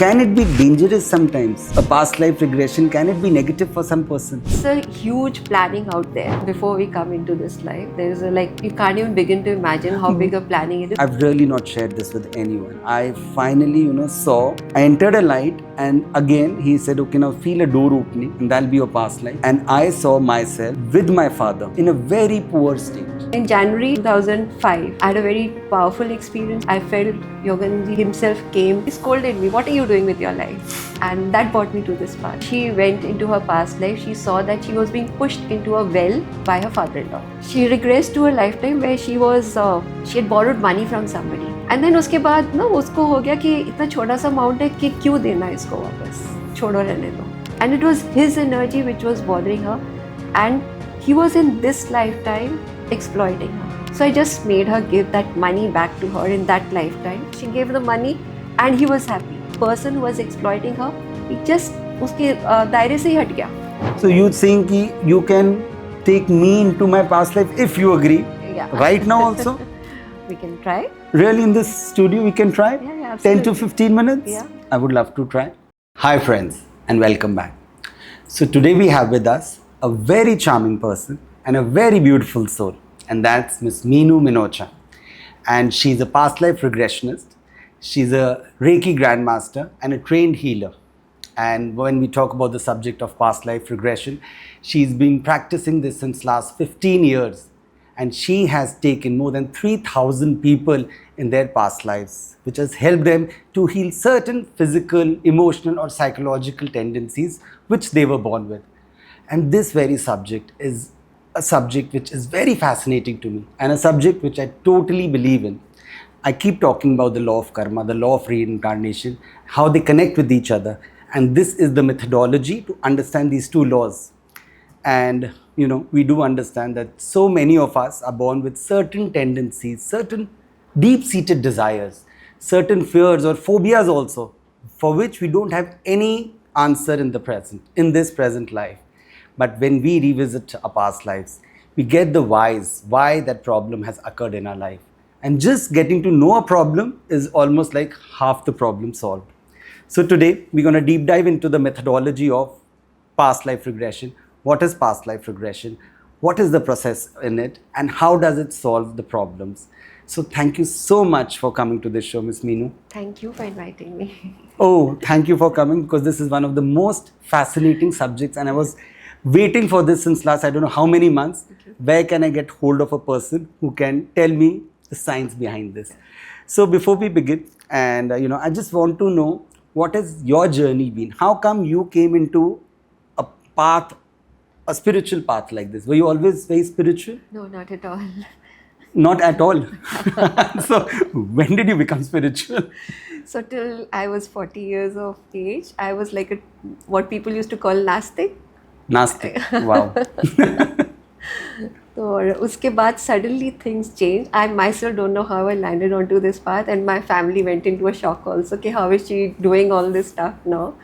Can it be dangerous sometimes? A past life regression, can it be negative for some person? It's a huge planning out there before we come into this life. There's a you can't even begin to imagine how big a planning it is. I've really not shared this with anyone. I finally, I entered a light, and again he said, okay, now feel a door opening and that'll be your past life. And I saw myself with my father in a very poor state. In January 2005, I had a very powerful experience. I felt Yoganji himself came. He scolded me, what are you doing with your life? And that brought me to this path. She went into her past life. She saw that she was being pushed into a well by her father-in-law. She regressed to a lifetime where she had borrowed money from somebody. And then उसके बाद ना उसको हो गया कि इतना छोटा सा अमाउंट है कि क्यों देना इसको वापस, छोड़ो रहने दो. And it was his energy which was bothering her, and he was in this lifetime exploiting her. So I just made her give that money back to her in that lifetime. She gave the money and he was happy. The person who was exploiting her, he just उसके दायरे से ही हट गया. So you think you can take me into my past life if you agree? Yeah. Right now also? We can try. Really, in this studio we can try? Yeah, 10 to absolutely. 15 minutes? Yeah. I would love to try. Hi friends, and welcome back. So today we have with us a very charming person and a very beautiful soul, and that's Miss Meenu Minocha. And she's a past life regressionist. She's a Reiki grandmaster and a trained healer. And when we talk about the subject of past life regression, she's been practicing this since last 15 years. And she has taken more than 3,000 people in their past lives, which has helped them to heal certain physical, emotional, or psychological tendencies which they were born with. And this very subject is a subject which is very fascinating to me, and a subject which I totally believe in. I keep talking about the law of karma, the law of reincarnation, how they connect with each other. And this is the methodology to understand these two laws. And we do understand that so many of us are born with certain tendencies, certain deep-seated desires, certain fears or phobias also, for which we don't have any answer in this present life. But when we revisit our past lives, we get the why that problem has occurred in our life. And just getting to know a problem is almost like half the problem solved. So today, we're going to deep dive into the methodology of past life regression. What is past life regression? What is the process in it? And how does it solve the problems? So thank you so much for coming to this show, Miss Meenu. Thank you for inviting me. Oh, thank you for coming, because this is one of the most fascinating subjects, and I was waiting for this since last I don't know how many months. Where can I get hold of a person who can tell me the science behind this? So before we begin, and I just want to know, what has your journey been? How come you came into a spiritual path like this? Were you always very spiritual? No, not at all. Not at all. So when did you become spiritual? So till I was 40 years of age, I was like what people used to call Nastik. Nasty. Wow. So उसके बाद suddenly things changed. I myself don't know how I landed onto this path, and my family went into a shock also. Okay, how is she doing all this stuff now?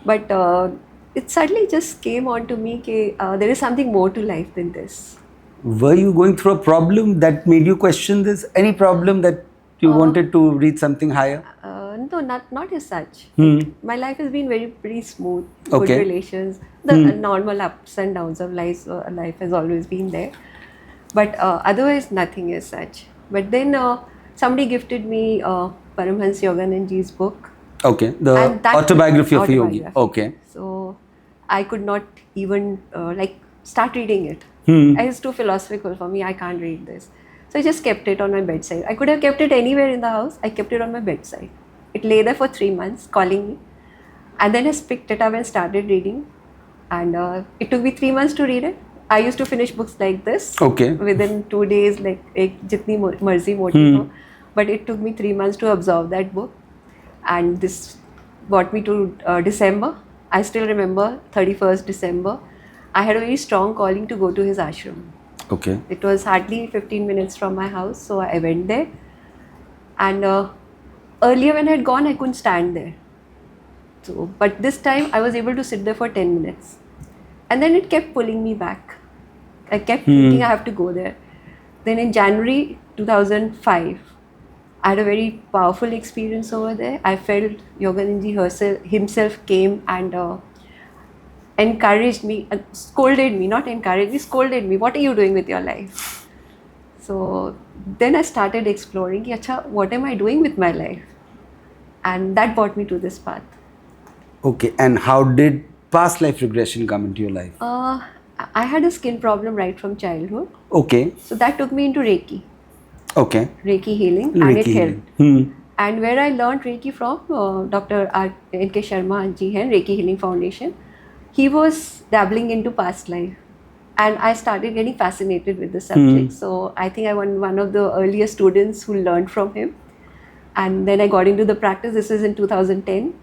But it suddenly just came onto me that there is something more to life than this. Were you going through a problem that made you question this? Any problem that you wanted to reach something higher? No, not as such. Hmm. My life has been pretty smooth. Okay. Good relations. The normal ups and downs of life has always been there. But otherwise, nothing as such. But then somebody gifted me Paramhans Yogananji's book. Okay, the And that autobiography of a yogi. autobiography. Okay. So I could not even start reading it. It's too philosophical for me. I can't read this. So I just kept it on my bedside. I could have kept it anywhere in the house. I kept it on my bedside. It lay there for 3 months, calling me. And then I picked it up and started reading. And it took me 3 months to read it. I used to finish books like this. Okay. Within 2 days, like jitni marzi moti ho. But it took me 3 months to absorb that book. And this brought me to December. I still remember 31st December. I had a very strong calling to go to his ashram. Okay. It was hardly 15 minutes from my house, so I went there. And earlier when I had gone, I couldn't stand there. So, but this time I was able to sit there for 10 minutes. And then it kept pulling me back. I kept thinking I have to go there. Then in January 2005, I had a very powerful experience over there. I felt Yogananji himself came and encouraged me, scolded me, not encouraged me, scolded me. What are you doing with your life? So then I started exploring, ki, Acha, what am I doing with my life? And that brought me to this path. Okay, and how did past life regression come into your life? I had a skin problem right from childhood. Okay, So that took me into Reiki, okay. Reiki healing, and Reiki it healing. helped. And where I learned Reiki from, Dr. N.K. Sharma ji hai, Reiki Healing Foundation. He was dabbling into past life. And I started getting fascinated with the subject. So I think I was one of the earliest students who learned from him. And then I got into the practice. This is in 2010.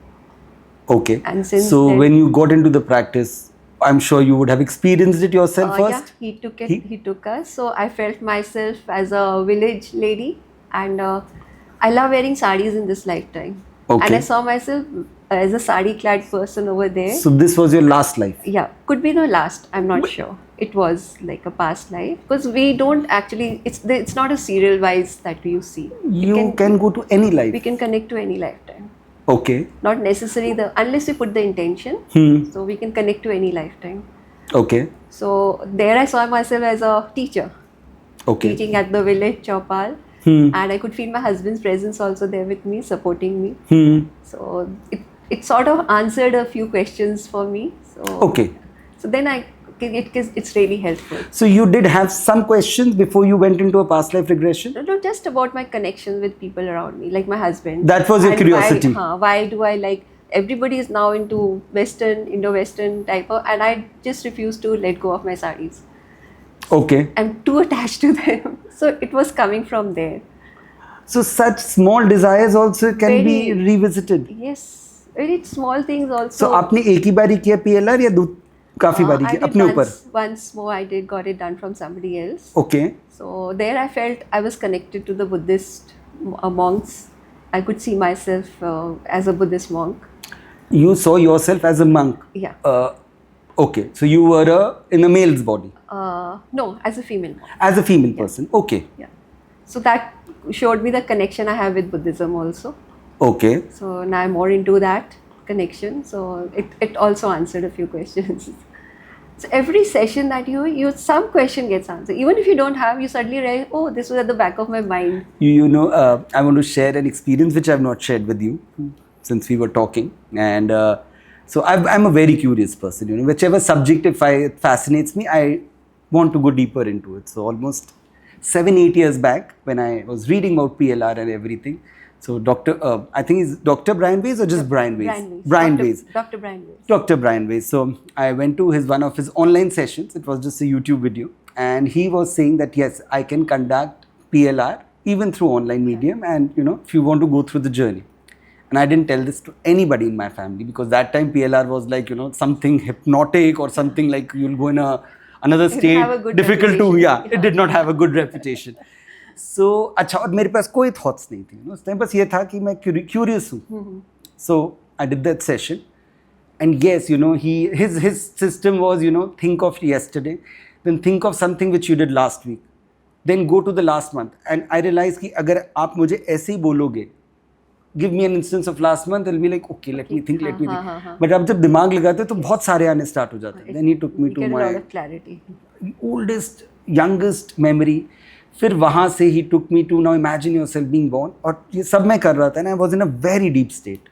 Okay. And since so then- when you got into the practice, I'm sure you would have experienced it yourself first. Yeah, he took it. He took us. So I felt myself as a village lady, and I love wearing sarees in this lifetime. Okay. And I saw myself as a sari-clad person over there. So this was your last life. Yeah, could be the last. I'm not sure. It was like a past life because we don't actually. It's not a serial wise that you see. You can go to any life. We can connect to any lifetime. Okay. Not necessarily unless we put the intention. So we can connect to any lifetime. Okay. So there I saw myself as a teacher. Okay. Teaching at the village Chopal. And I could feel my husband's presence also there with me, supporting me. So it sort of answered a few questions for me. So Okay. So then it's really helpful. So you did have some questions before you went into a past life regression? No, just about my connection with people around me, like my husband. That was your And curiosity. Why do I like? Everybody is now into Western, Indo-Western type of, and I just refuse to let go of my sarees. Okay. I'm too attached to them. So it was coming from there. So such small desires also can be Very- revisited. Yes, very small things also. So आपने एक ही बारी किया PLR या काफी बारी I किया did अपने ऊपर? once more I got it done from somebody else. Okay. So there I felt I was connected to the Buddhist monks. I could see myself as a Buddhist monk. You saw yourself as a monk. Yeah. Okay. So you were in a male's body. No, as a female monk. As a female person. Okay. Yeah. So that showed me the connection I have with Buddhism also. Okay. So now I'm more into that connection. So it also answered a few questions. So every session that you some question gets answered. Even if you don't have, you suddenly realize, oh, this was at the back of my mind. You know, I want to share an experience which I've not shared with you since we were talking. And so I'm a very curious person. You know, whichever subject if it fascinates me, I want to go deeper into it. So almost 7-8 years back, when I was reading about PLR and everything, so I think it's Dr. Brian Weiss or just Brian Weiss? Brian Weiss. Dr. Brian Weiss. Dr. Brian Weiss. So I went to one of his online sessions. It was just a YouTube video, and he was saying that yes, I can conduct PLR even through online medium, and you know, if you want to go through the journey. And I didn't tell this to anybody in my family because that time PLR was like, you know, something hypnotic or something like you'll go in another didn't state, have a good difficult to reputation. it did not have a good reputation. So अच्छा, और मेरे पास कोई thoughts नहीं थी, उस time बस ये था कि मैं curious हूँ. So I did that session, and yes, you know, his system was, you know, think of yesterday, then think of something which you did last week, then go to the last month, and I realized कि अगर आप मुझे ऐसे ही बोलोगे, give me an instance of last month, I'll be like, okay, let me think. But अब जब दिमाग लगाते हैं तो बहुत सारे आने start हो जाते हैं. Then he took me to Get a my lot of clarity. oldest, youngest memory. फिर वहाँ से he took me to now imagine yourself being born, और ये सब मैं कर रहा था, and I was in a very deep state.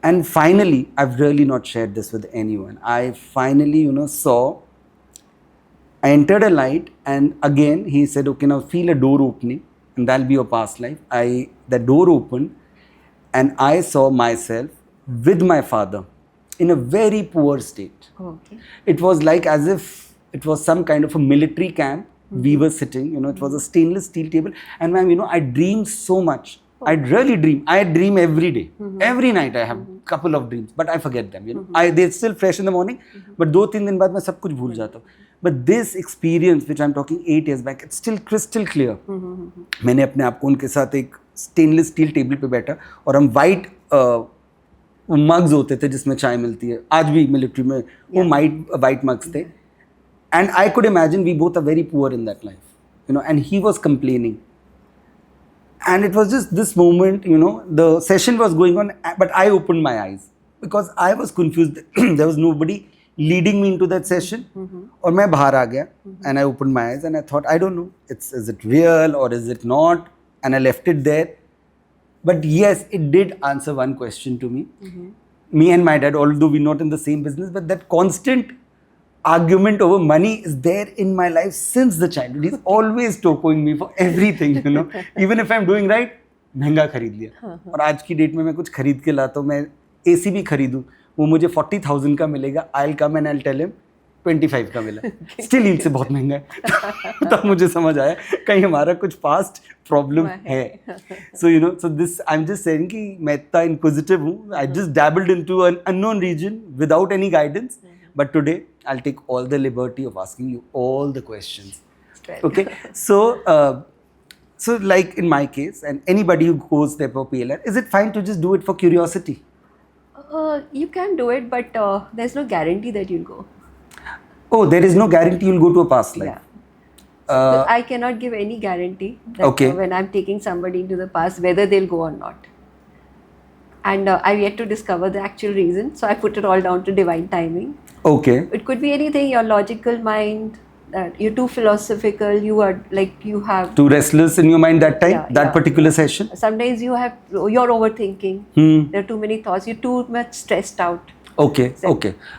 And finally, I've really not shared this with anyone. I finally, you know, I entered a light, and again he said, okay, now feel a door opening, and that'll be your past life. The door opened, and I saw myself with my father in a very poor state. Okay. It was like as if it was some kind of a military camp. We were sitting, you know, it was a stainless steel table. And ma'am, you know, I dreamed so much. I'd really dream. I dream every day. Every night I have a couple of dreams, but I forget them, you know. They're still fresh in the morning, but 2-3 दिन बाद मैं सब कुछ भूल जाता हूँ. But this experience, which I'm talking 8 years back, it's still crystal clear. मैंने अपने आप को उनके साथ एक stainless steel table पे बैठा, और हम white mugs होते थे जिसमें चाय मिलती है. आज भी military में वो white mugs थे. And I could imagine we both are very poor in that life, you know, and he was complaining. And it was just this moment, the session was going on, but I opened my eyes because I was confused. There was nobody leading me into that session. और मैं बाहर आ गया, and I opened my eyes and I thought, I don't know, is it real or is it not? And I left it there. But yes, it did answer one question to me. Me and my dad, although we're not in the same business, but that constant argument over money is there in my life since the childhood. He's always topping me for everything, Even if I'm doing right, महंगा खरीद लिया. और आज की date में मैं कुछ खरीद के लाता हूँ, मैं AC भी खरीदूँ, वो मुझे 40,000 का मिलेगा. I'll come and I'll tell him 25 का मिला. Still he'll say बहुत महंगा है. तब मुझे समझ आया कहीं हमारा कुछ past problem है. So this I'm just saying कि मैं इतना inquisitive हूँ. I just dabbled into an unknown region without any guidance. But today I'll take all the liberty of asking you all the questions. Okay. So like in my case, and anybody who goes there for PLR, is it fine to just do it for curiosity? You can do it, but there's no guarantee that you'll go. Oh, there is no guarantee you'll go to a past life. Yeah. I cannot give any guarantee that Okay. When I'm taking somebody into the past, whether they'll go or not. And I've yet to discover the actual reason, so I put it all down to divine timing. Okay. It could be anything, your logical mind, that you're too philosophical, you have Too restless in your mind that time, that particular session? Sometimes you're overthinking. There are too many thoughts, you're too much stressed out. Okay.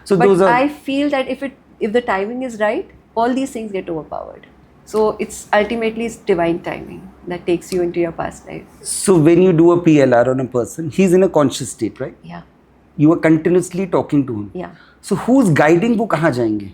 So But those are... I feel that if the timing is right, all these things get overpowered. So it's ultimately divine timing that takes you into your past life. So when you do a PLR on a person, he's in a conscious state, right? Yeah. You are continuously talking to him. Yeah. So who's guiding वो कहाँ जाएंगे?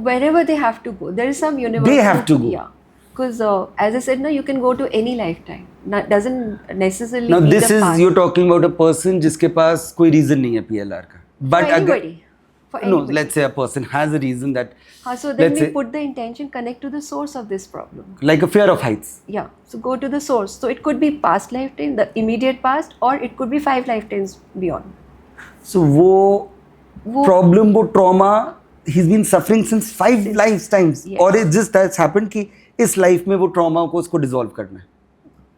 Wherever they have to go. There is some universal... They have to go. Yeah. Because as I said, you can go to any lifetime. Doesn't necessarily Now be this the is, past. you're talking about a person जिसके पास कोई reason नहीं है PLR का. But For anybody. For no, anybody. let's say a person has a reason that... So then let's we say, put the intention, connect to the source of this problem. like a fear of heights. Yeah. So go to the source. So it could be past lifetime, the immediate past, or it could be 5 lifetimes beyond. So वो problem, वो trauma, he's been suffering since 5 lifetimes. Yes. और it just has happened कि इस life में वो trauma को उसको dissolve करना है.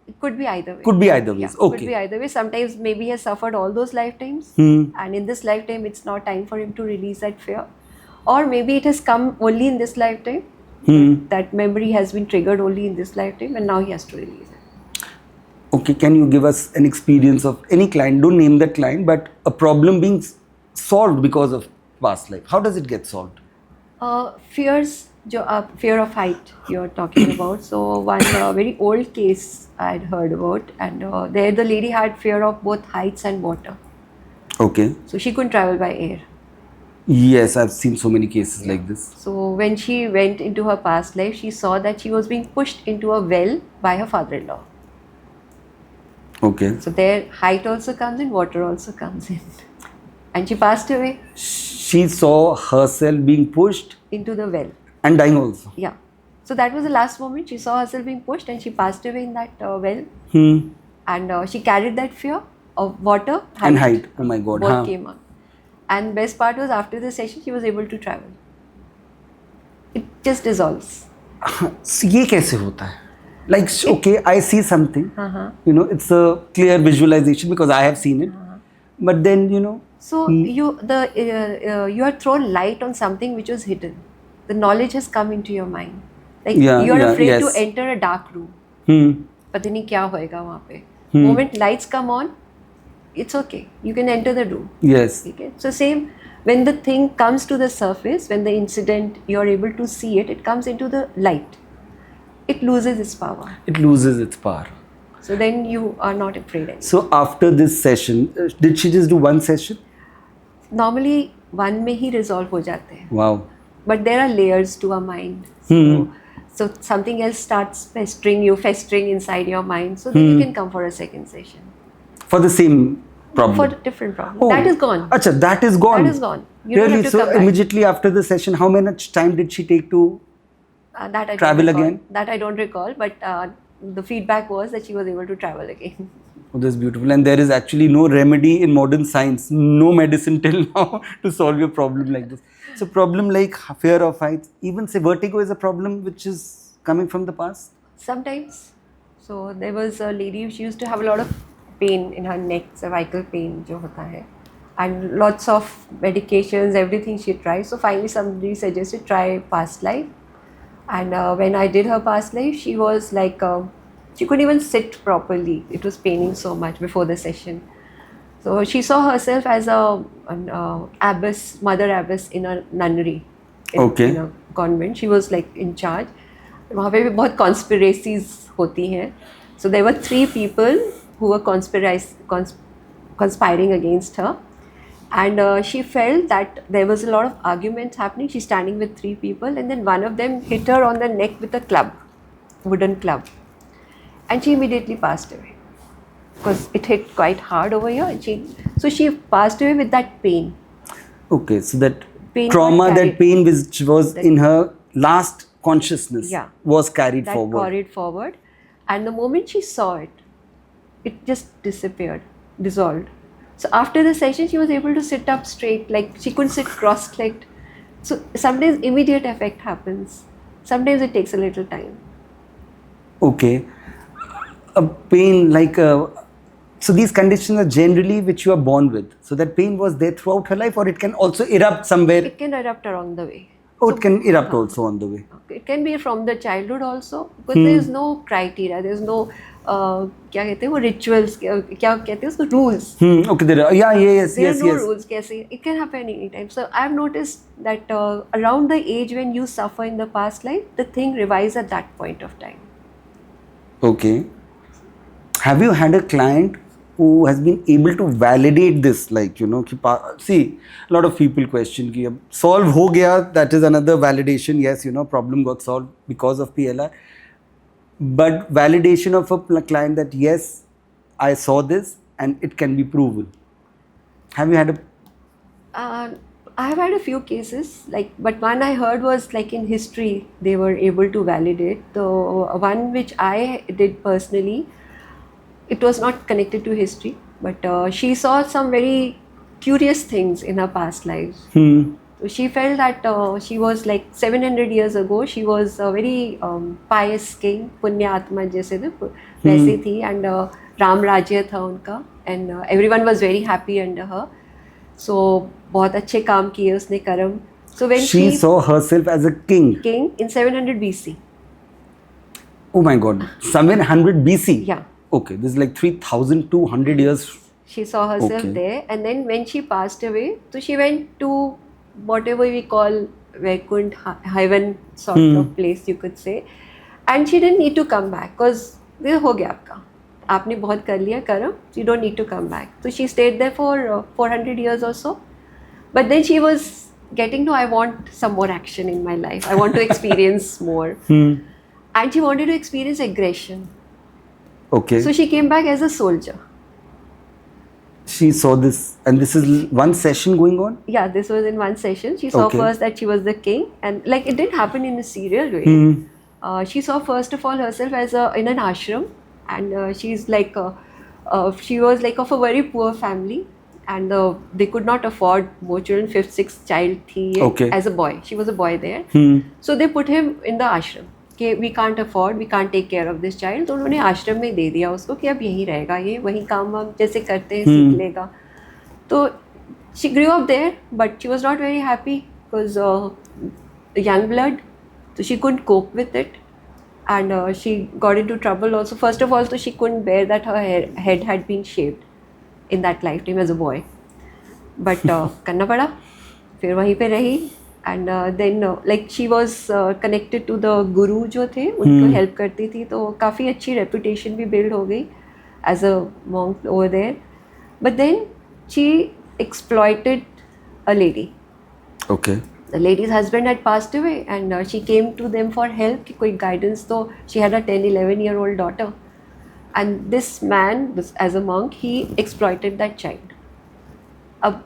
It could be either way. Could be either ways. Yeah, Okay. Could be either way. Sometimes maybe he has suffered all those lifetimes, and in this lifetime it's not time for him to release that fear. Or maybe it has come only in this lifetime. That memory has been triggered only in this lifetime, and now he has to release it. Okay, can you give us an experience of any client? Don't name that client, but a problem being solved because of past life. How does it get solved? Fears, fear of height you're talking about. So one very old case I had heard about, and there the lady had fear of both heights and water. Okay. So she couldn't travel by air. Yes, I've seen so many cases like this. So when she went into her past life, she saw that she was being pushed into a well by her father-in-law. Okay. So there height also comes in, water also comes in. And she passed away She saw herself being pushed into the well. and dying also. Yeah. So that was the last moment. She saw herself being pushed and she passed away in that well. And she carried that fear of water And height. Oh my God. Both came on. And best part was after the session, she was able to travel. It just dissolves. So ये कैसे होता है? Like, okay, I see something. It's a clear visualization because I have seen it. But then, So you are thrown light on something which was hidden. The knowledge has come into your mind. Like you are afraid to enter a dark room. पता नहीं क्या होएगा वहाँ पे. Moment lights come on, it's okay. You can enter the room. Yes. Okay. So same, when the thing comes to the surface, when the incident, you are able to see it, it comes into the light. It loses its power. It loses its power. So then you are not afraid anymore. So after this session, did she just do one session? Normally, one में ही resolve हो जाते हैं. Wow. But there are layers to our mind. So something else starts festering inside your mind. So then you can come for a second session. For the same problem? For a different problem. That is gone. Acha, that is gone. That is gone. You don't Really? have to So come back. immediately after the session, how much time did she take to That I travel don't recall. again? That I don't recall. But the feedback was that she was able to travel again. Oh, that's beautiful. And there is actually no remedy in modern science, no medicine till now to solve your problem like this. So problem like fear of heights, even say vertigo is a problem which is coming from the past? Sometimes. So there was a lady, she used to have a lot of pain in her neck, cervical pain जो होता है, and lots of medications, everything she tried. So finally somebody suggested try past life. And when I did her past life, she was like, she couldn't even sit properly. It was paining so much before the session. So she saw herself as an abbess, mother abbess in a nunnery, in a convent. She was like in charge. वहाँ पे भी बहुत conspiracies होती हैं. So there were 3 people who were conspiring against her. And she felt that there was a lot of arguments happening. She's standing with 3 people, and then one of them hit her on the neck with a club, wooden club, and she immediately passed away because it hit quite hard over here. And she passed away with that pain. Okay, so that Pain trauma, got that carried. pain which was in her last consciousness, Yeah. was carried That forward. carried forward, and the moment she saw it, it just disappeared, dissolved. So after the session, she was able to sit up straight, like she couldn't sit cross-legged. So sometimes immediate effect happens. Sometimes it takes a little time. Okay. A pain like so these conditions are generally which you are born with. So that pain was there throughout her life, or it can also erupt somewhere. It can erupt along the way. Or it can erupt also on the way. It can be from the childhood also, because there is no criteria. There is no क्या कहते हैं वो rituals, क्या कहते हैं उसको rules. Okay, there are, yes, There yes, are no yes. rules. कैसे it can happen anytime. So I've noticed that around the age when you suffer in the past life, the thing revives at that point of time. Okay. Have you had a client who has been able to validate this, like, you know, see, a lot of people question कि अब solve हो गया, that is another validation. Yes, you know, problem got solved because of PLR. But validation of a client that yes, I saw this and it can be proven. Have you had a? I have had a few cases, like, but one I heard was like in history they were able to validate. The one which I did personally, it was not connected to history, but she saw some very curious things in her past lives. So she felt that she was like 700 years ago, she was a very pious king, पुण्य आत्मा जैसे थे वैसे थी, and Ram राज्य था उनका, and everyone was very happy under her. So बहुत अच्छे काम किए उसने कर्म. So when She saw herself as a king. in 700 BC. Oh my God, 700 BC. Yeah. Okay, this is like 3,200 years. She saw herself there, and then when she passed away, so she went to whatever we call Vaikunt, heaven sort of place, you could say, and she didn't need to come back because this हो गया आपका, आपने बहुत कर लिया कर्म, you don't need to come back. So she stayed there for 400 years or so, but then she was getting to, I want some more action in my life, I want to experience more, and she wanted to experience aggression. Okay. So she came back as a soldier. She saw this, and this is one session going on? Yeah, this was in one session. She saw first that she was the king, and like it didn't happen in a serial way. She saw first of all herself as in an ashram, and she's like, she was like of a very poor family, and they could not afford more children. 5th, 6th child thi as a boy. She was a boy there. So they put him in the ashram. कि we can't afford, we can't take care of this child. तो उन्होंने आश्रम में दे दिया उसको कि अब यहीं रहेगा, ये वहीं काम वाम जैसे करते हैं सीख लेगा. तो she grew up there, but she was not very happy because young blood, so she couldn't cope with it, and she got into trouble also. First of all, so she couldn't bear that her head had been shaved in that lifetime as a boy, but करना पड़ा, फिर वहीं पे रही. And then like she was connected to the guru जो थे, उनको help करती थी, तो काफ़ी अच्छी reputation भी build हो गई as a monk over there. But then she exploited a lady. Okay. The lady's husband had passed away, and she came to them for help कि कोई guidance. तो she had a 10-11-year-old daughter, and this man, as a monk, he exploited that child. अब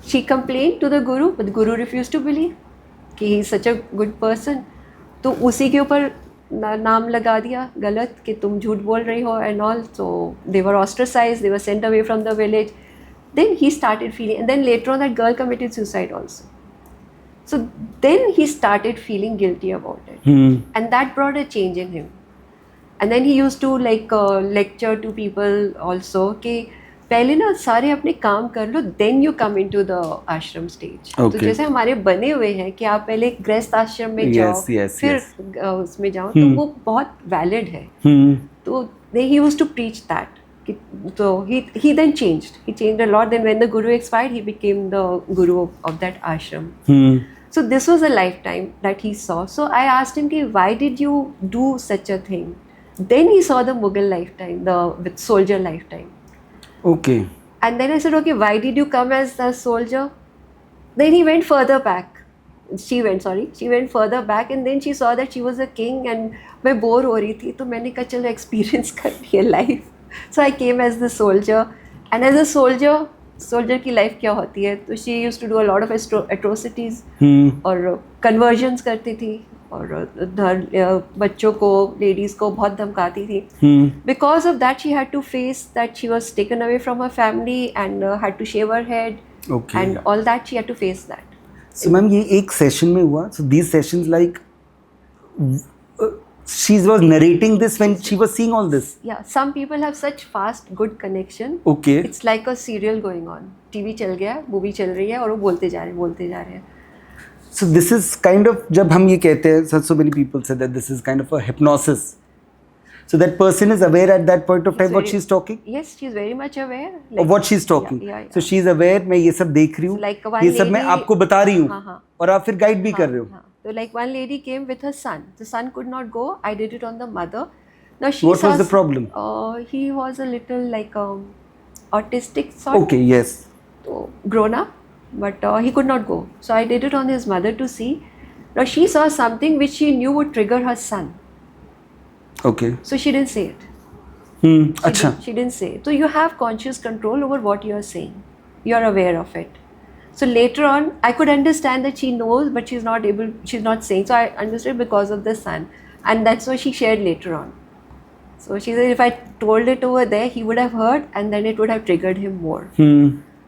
she complained to the guru, but the guru refused to believe कि he is such a good person. तो उसी के ऊपर नाम लगा दिया गलत कि तुम झूठ बोल रही हो and all. So they were ostracized, they were sent away from the village. Then he started feeling, and then later on that girl committed suicide also. So then he started feeling guilty about it, and that brought a change in him. And then he used to like lecture to people also कि पहले ना सारे अपने काम कर लो, then you come into the ashram stage. तो Okay. जैसे हमारे बने हुए हैं कि आप पहले गृहस्थ आश्रम में जाओ, Yes, yes, फिर yes. उसमें जाओ, तो वो बहुत valid है. तो he used to preach that. So he then changed. He changed a lot. Then when the guru expired, he became the guru of that ashram. So this was a lifetime that he saw. So I asked him, why did you do such a thing? Then he saw the Mughal lifetime, with soldier lifetime. Okay. And then I said, okay, why did you come as a soldier? Then he went further back. She went further back, and then she saw that she was a king and मैं bore हो रही थी, तो मैंने कहा चलो experience करनी है life. So I came as the soldier, and as a soldier की लाइफ क्या होती है, तो she used to do a lot of atrocities, और conversions करती थी, और बच्चों को, लेडीज को बहुत धमकाती थी. Because of that she had to face that she was taken away from her family and had to shave her head. Okay. And all that she had to face that. So ma'am ये एक session में हुआ. So these sessions like she was narrating this when she was seeing all this. Yeah, some people have such fast good connection. Okay. It's like a serial going on. TV चल गया, movie चल रही है, और वो बोलते जा रहे हैं. So this is kind of, जब हम ये कहते हैं, so many people say that this is kind of a hypnosis. So that person is aware at that point of time what she's talking? Yes, she's very much aware. Of what she's talking. Yeah. So she's aware, मैं ये सब देख रही हूँ, Like one ये सब मैं lady- आपको बता रही हूँ, हाँ. और आप फिर गाइड भी कर रहे हो. So like one lady came with her son. The son could not go. I did it on the mother. Now she What was the problem? He was a little like autistic sort. Okay, yes. So grown up, but he could not go. So I did it on his mother to see. Now she saw something which she knew would trigger her son. Okay. So she didn't say it. अच्छा. She didn't say it. So you have conscious control over what you are saying. You are aware of it. So later on, I could understand that she knows, but she's not saying. So I understood because of the son. And that's what she shared later on. So she said if I told it over there, he would have heard, and then it would have triggered him more.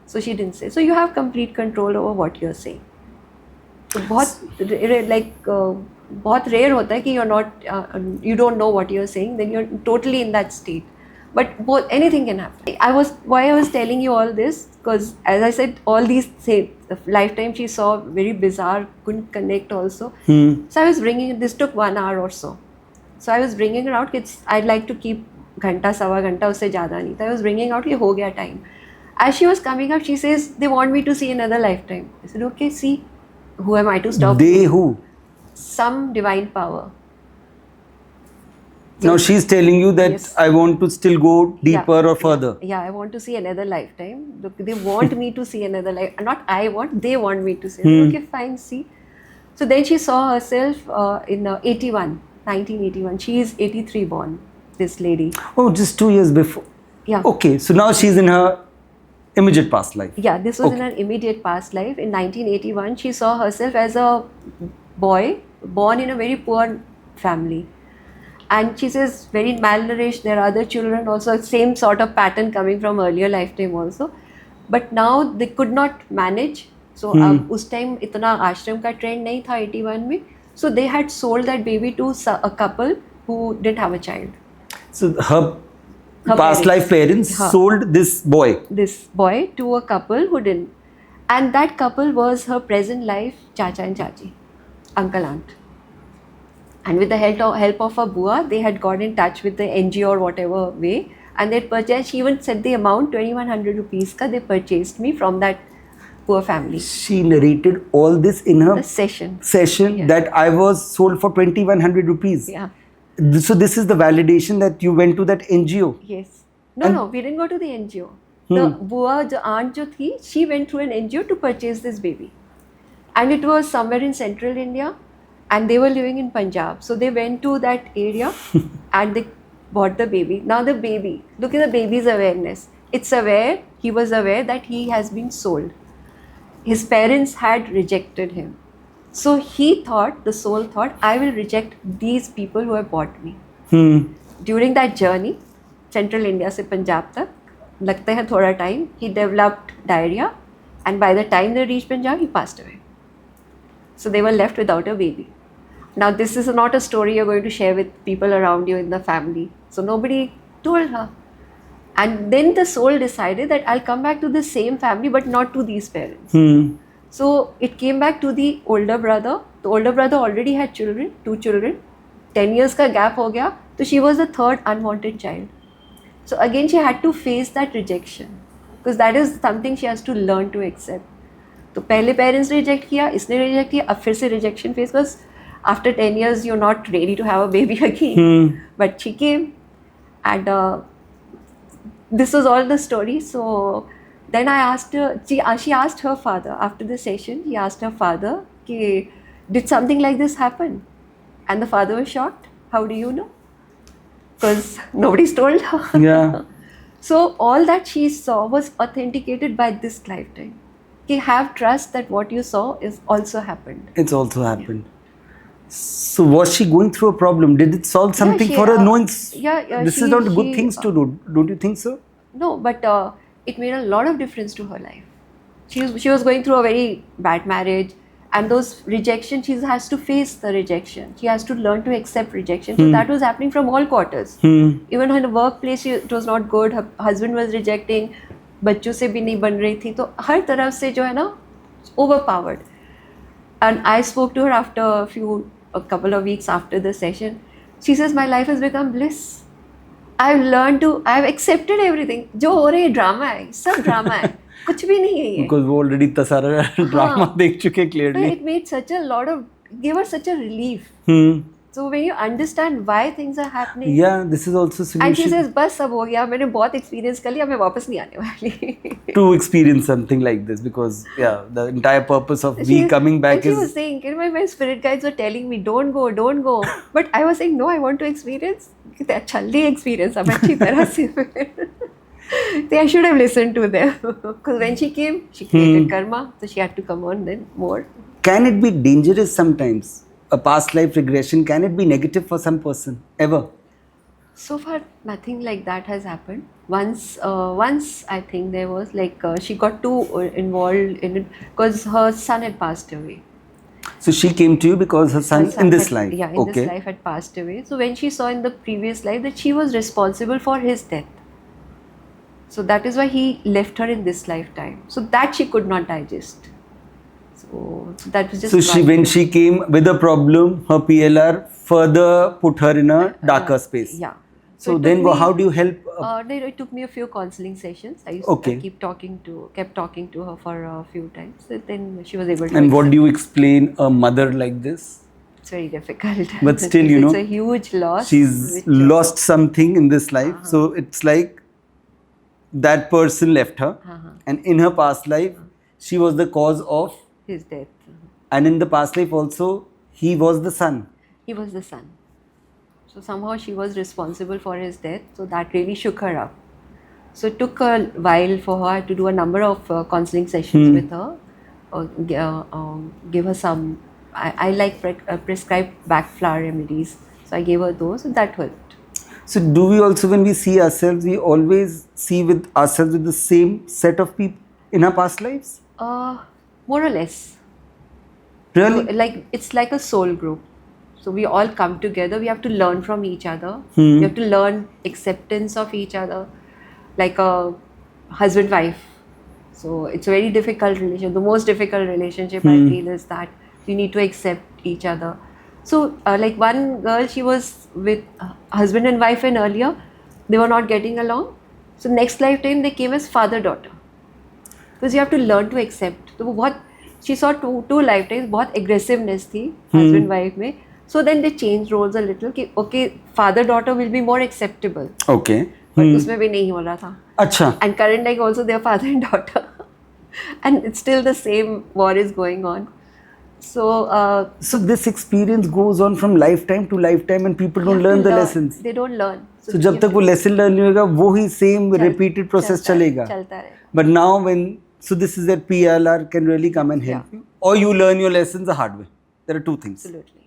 So she didn't say. So you have complete control over what you're saying. So बहुत rare होता है कि you don't know what you're saying, then you're totally in that state. But anything can happen. Why I was telling you all this, because as I said, all these lifetime she saw very bizarre, couldn't connect also. So I was bringing, this took 1 hour or so. So I was bringing her out. I'd like to keep घंटा सवा घंटा, उससे ज़्यादा नहीं था. I was bringing out कि हो गया time. As she was coming up, she says they want me to see another lifetime. I said okay, see, who am I to stop? They who? Some divine power. Now she's telling you that Yes. I want to still go deeper or further. Yeah, I want to see another lifetime. Look, they want me to see another life. Not I want, they want me to see. Okay, fine, see. So then she saw herself in 1981. She is 83 born, this lady. Oh, just 2 years before. Yeah. Okay, so now she's in her immediate past life. Yeah, this was in her immediate past life. In 1981, she saw herself as a boy born in a very poor family. And she says very malnourished. There are other children also, same sort of pattern coming from earlier lifetime also. But now they could not manage. So उस time इतना आश्रम का trend नहीं था 81 में. So they had sold that baby to a couple who didn't have a child. So her past life parents sold this boy. This boy to a couple who didn't. And that couple was her present life Chacha and Chachi, uncle aunt. And with the help of a bua, they had got in touch with the NGO or whatever way, and they purchased. She even said the amount, 2,100 rupees ka they purchased me from that poor family. She narrated all this in her The session. Yeah. That I was sold for 2,100 rupees. Yeah. So this is the validation that you went to that NGO. Yes. No, we didn't go to the NGO. The bua, the aunt jo thi, she went through an NGO to purchase this baby, and it was somewhere in central India. And they were living in Punjab. So they went to that area and they bought the baby. Now the baby, look at the baby's awareness. He was aware that he has been sold. His parents had rejected him. So the soul thought, I will reject these people who have bought me. During that journey, central India se Punjab tak, लगता है थोड़ा time, he developed diarrhea. And by the time they reached Punjab, he passed away. So they were left without a baby. Now, this is not a story you're going to share with people around you in the family. So nobody told her. And then the soul decided that I'll come back to the same family, but not to these parents. So it came back to the older brother. The older brother already had children, 2 children. 10 years का gap हो गया. So she was the third unwanted child. So again she had to face that rejection. Because that is something she has to learn to accept. तो पहले parents reject किया, इसने reject किया, अब फिर से rejection face. Because after 10 years you're not ready to have a baby again. But she came and this was all the story. So then I asked her, she asked her father after the session, she asked her father, did something like this happen? And the father was shocked. How do you know? Because nobody's told her. Yeah. So all that she saw was authenticated by this lifetime. Have trust that what you saw is also happened. It's also happened. So was she going through a problem? Did it solve something for her? No, this is not good things to do. Don't you think so? No, but it made a lot of difference to her life. She was going through a very bad marriage, and those rejection, she has to face the rejection. She has to learn to accept rejection. So that was happening from all quarters. Even in the workplace, it was not good. Her husband was rejecting. बच्चों से भी नहीं बन रही थी. तो हर तरफ से जो है ना, overpowered. And I spoke to her after a couple of weeks after the session. She says, my life has become bliss. I've accepted everything. जो हो रही है ड्रामा है, सब ड्रामा है, कुछ भी नहीं है ये. Because वो already इतना सारा ड्रामा देख चुके clearly. It made gave her such a relief. So when you understand why things are happening. Yeah, this is also solution. And she says, बस सब हो गया, मैंने बहुत experience कर लिया, मैं वापस नहीं आने वाली. To experience something like this, because the entire purpose of me coming back she was saying, my spirit guides were telling me, don't go. But I was saying, no, I want to experience. जल्दी experience अब अच्छी तरह से. I should have listened to them. Because when she came, she created karma, so she had to come on then more. Can it be dangerous sometimes? A past life regression, can it be negative for some person ever? So far, nothing like that has happened. Once I think there was she got too involved in it because her son had passed away. So she came to you because her son in this life. Yeah, in this life had passed away. So when she saw in the previous life that she was responsible for his death, so that is why he left her in this lifetime. So that she could not digest. So that was just. So when she came with a problem, her PLR further put her in a darker space. Yeah. So then, how do you help? It took me a few counseling sessions. I used to kept talking to her for a few times. So then she was able to. And what do you explain a mother like this? It's very difficult. But still, it's a huge loss. She's lost something in this life. So it's like that person left her, and in her past life, she was the cause of his death. And in the past life also, he was the son. He was the son. So somehow she was responsible for his death. So that really shook her up. So it took a while for her to do a number of counseling sessions with her. Give her some, I like prescribed back flower remedies. So I gave her those and that helped. So do we also, when we see ourselves, we always see with ourselves with the same set of people in our past lives? More or less. Really? It's like a soul group. So we all come together. We have to learn from each other. We have to learn acceptance of each other. Like a husband-wife. So it's a very difficult relationship. The most difficult relationship I feel is that we need to accept each other. So like one girl, she was with husband and wife, and earlier they were not getting along. So next lifetime they came as father-daughter. Because you have to learn to accept. So what she saw two lifetimes, बहुत aggressiveness थी husband-wife में. So then they changed roles a little. कि okay, father-daughter will be more acceptable. Okay. But उसमें भी नहीं हो रहा था. अच्छा. And current like also they are father and daughter. And it's still the same war is going on. So this experience goes on from lifetime to lifetime, and people don't learn the lessons. They don't learn. So जब तक वो lesson learn नहीं होगा, वो ही same repeated process चलेगा. चलता रहे. But now so this is that PLR can really come and help you, or you learn your lessons the hard way. There are two things. Absolutely.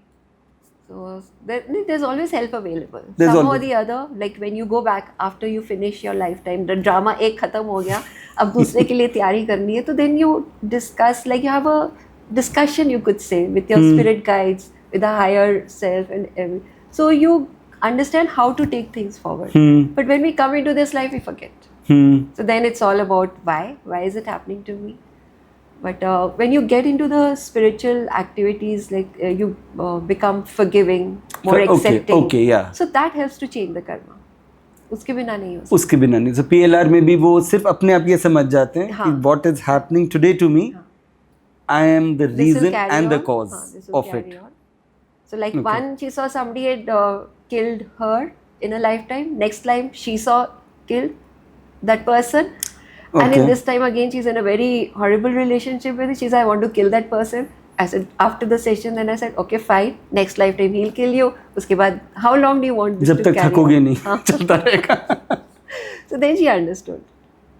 So there's always help available. Somehow or the other, like when you go back after you finish your lifetime, the drama एक खत्म हो गया, अब दूसरे के लिए तैयारी करनी है, तो then you discuss, like you have a discussion, you could say, with your spirit guides, with a higher self and everything. So you understand how to take things forward. But when we come into this life, we forget. So then it's all about why is it happening to me? But when you get into the spiritual activities, like you become forgiving, more accepting. Okay, yeah. So that helps to change the karma. उसके बिना नहीं हो सकता. उसके बिना नहीं. So PLR में भी वो सिर्फ अपने आप ये समझ जाते हैं कि what is happening today to me, I am the This will reason carry and the on. cause This will of carry it. on. So like one, she saw somebody had killed her in a lifetime. Next time she saw killed that person. And Okay. in this time again, she's in a very horrible relationship with it. She said, I want to kill that person. I said, after the session, then I said, okay, fine. Next lifetime, he'll kill you. उसके बाद, how long do you want this जब to तक carry थकोगे on? नहीं चलता रहेगा. So then she understood.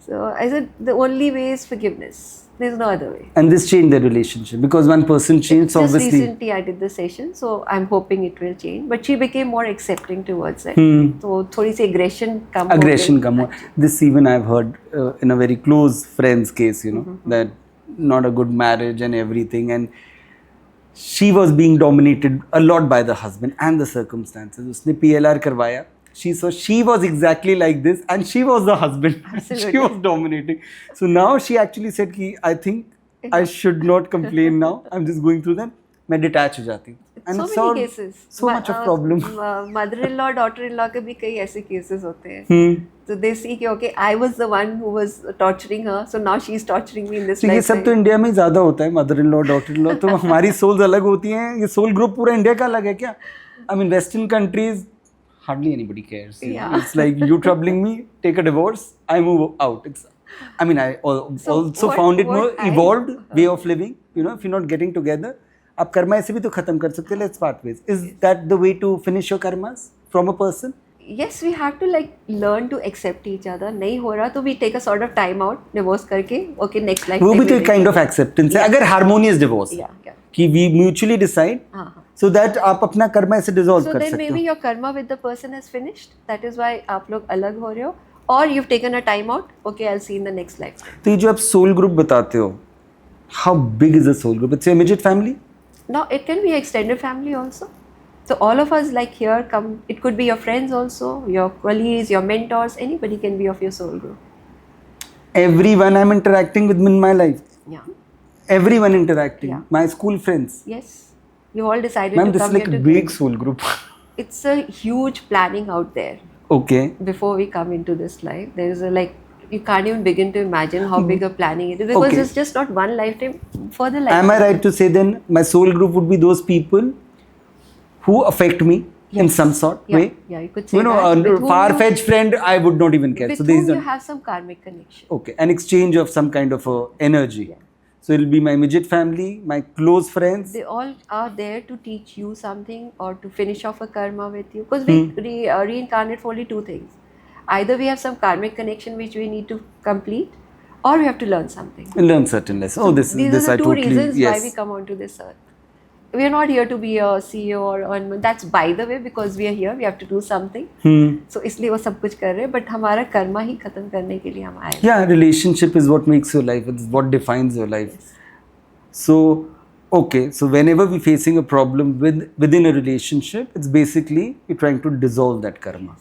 So I said, the only way is forgiveness. There's no other way. And this changed the relationship because one person changed. So Just obviously, recently I did the session, so I'm hoping it will change. But she became more accepting towards it. So थोड़ी सी aggression कम हो aggression गई. come on. This even I've heard in a very close friend's case, you know, that not a good marriage and everything, and she was being dominated a lot by the husband and the circumstances. उसने PLR करवाया. She was exactly like this, and she was the husband. Absolutely. She was dominating. So now she actually said कि I think I should not complain now. I'm just going through them. मैं detach हो जाती हूँ. And So it's many solved cases. so much of problem. Mother-in-law, daughter-in-law के भी कई ऐसे cases होते हैं. So they see कि okay, I was the one who was torturing her, so now she's torturing me in this तो ये सब lifetime. तो इंडिया में ही ज्यादा होता है, mother in law daughter in law. तो हमारी सोल्स अलग होती हैं. ये सोल ग्रुप पूरा इंडिया का अलग है क्या? I mean western countries hardly anybody cares. Yeah. It's like you troubling me, take a divorce, I move out. I mean, I also what- found it more what I- evolved way of living. You know, if you're not getting together, आप कर्मा ऐसे भी तो खत्म कर सकते हैं. Let's part ways. Is that the way to finish your karmas from a person? Yes, we have to like learn to accept each other. नहीं हो रहा तो we take a sort of time out, divorce करके, okay, next life. वो भी तो एक kind of acceptance है. अगर harmonious divorce, Yeah. कि we mutually decide, हाँ. so that आप अपना कर्मा ऐसे dissolve So कर then सकते maybe हो. your karma with the person has finished. That is why आप लोग अलग हो रहे हो. Or you've taken a time out. Okay, I'll see in the next life. तो ये जो आप soul group बताते हो, how big is the soul group? It's your immediate family? Now it can be extended family also. So all of us like here come. It could be your friends also, your colleagues, your mentors. Anybody can be of your soul group. Everyone I'm interacting with in my life. Yeah. Everyone interacting. Yeah. My school friends. Yes. You all decided Ma'am, to this is come like here a together. big soul group. It's a huge planning out there Okay. before we come into this life. There is a like you can't even begin to imagine how big a planning it is because Okay. it's just not one lifetime for the lifetime. Am I right to say then my soul group would be those people who affect me in some sort Yeah, way? yeah, you could say You know, that. With a whom far-fetched friend, I would not even care. With So there whom is you a, have some karmic connection. okay, an exchange of some kind of energy. Yeah. So it will be my immediate family, my close friends. They all are there to teach you something or to finish off a karma with you. Because we reincarnate for only two things. Either we have some karmic connection which we need to complete, or we have to learn something. And learn certain lessons. Oh, These this are I the two totally reasons yes. why we come onto this earth. We are not here to be a CEO or earn. That's by the way because we are here. We have to do something. So इसलिए वो सब कुछ कर रहे हैं. But हमारा कर्मा ही खत्म करने के लिए हम आए. Yeah, relationship is what makes your life. It's what defines your life. Yes. So, okay, so whenever we're facing a problem within a relationship, it's basically you're trying to dissolve that karma.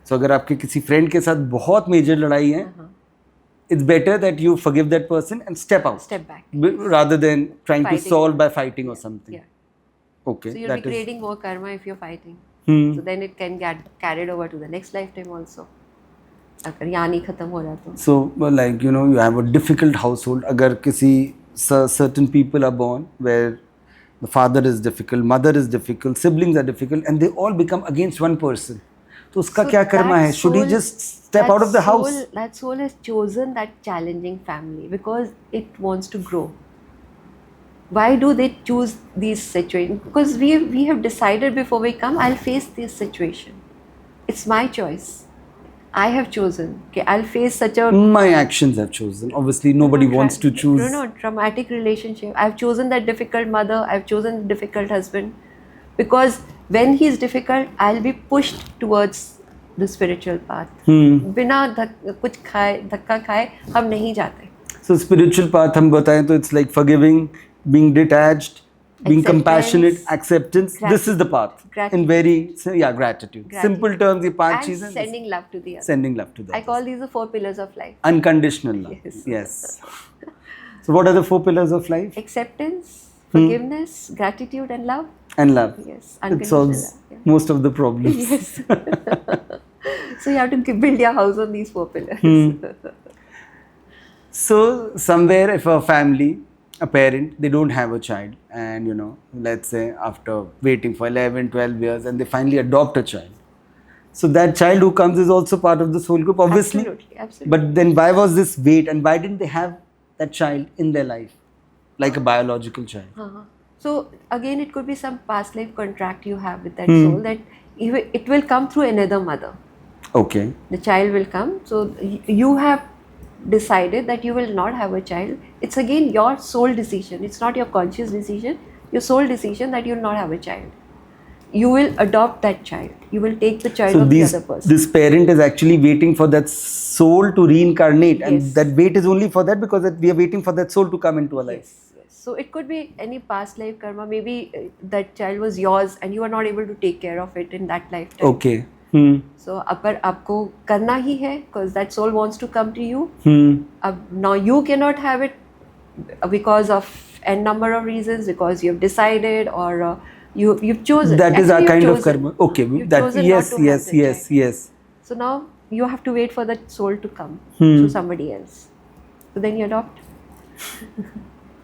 So, अगर आपके किसी friend के साथ बहुत major लड़ाई है, it's better that you forgive that person and step out. Step back. Rather than trying Fighting. to solve by fighting or something. Yeah. Okay, So you'll that be is. creating more karma if you're fighting. Hmm. So then it can get carried over to the next lifetime also. अगर यहाँ नहीं खत्म हो रहा तो. So, well, like, you know, you have a difficult household. अगर किसी certain people are born where the father is difficult, mother is difficult, siblings are difficult, and they all become against one person. तो उसका So क्या Karma that है? Should he soul- just step out of the house? That soul has chosen that challenging family because it wants to grow. Why do they choose these situations? Because we have decided before we come, I'll face this situation. It's my choice. I have chosen. Okay, I'll face such a My actions have chosen. Obviously, nobody wants to choose. No, traumatic relationship. I've chosen that difficult mother. I've chosen the difficult husband. Because when he's difficult, I'll be pushed towards the spiritual path. बिना कुछ खाए धक्का खाए हम नहीं जाते. So spiritual path हम बताएं तो it's like forgiving, being detached, being Acceptance, compassionate, acceptance. This is the path. Gratitude. In very gratitude. Simple terms, ये पांच And चीजें. sending love to the other. Sending love to the I others. call these the 4 pillars of life. Unconditional love. Yes. Yes. So what are the 4 pillars of life? Acceptance, forgiveness, gratitude, and love. And love. Yes, It unconditional solves love. Yeah. most of the problems. Yes. So you have to build your house on these 4 pillars. So somewhere if a family, a parent, they don't have a child, and let's say after waiting for 11, 12 years and they finally adopt a child. So that child who comes is also part of the soul group, obviously. Absolutely. But then why was this wait, and why didn't they have that child in their life? Like a biological child. So again, it could be some past life contract you have with that soul, that it will come through another mother. Okay. The child will come. So you have decided that you will not have a child. It's again your soul decision. It's not your conscious decision. Your soul decision that you will not have a child. You will adopt that child. You will take the child of the other person. This parent is actually waiting for that soul to reincarnate, and Yes. that wait is only for that because we are waiting for that soul to come into our life. Yes. So it could be any past life karma. Maybe that child was yours and you were not able to take care of it in that lifetime. Okay. So पर आपको करना ही है because that soul wants to come to you. अब now you cannot have it because of n number of reasons, because you've decided or you've chosen. That is Actually, our you've kind of chosen. karma. Okay. You've That chosen yes, not to have yes, the yes, child. yes. So now you have to wait for that soul to come through somebody else. So then you adopt.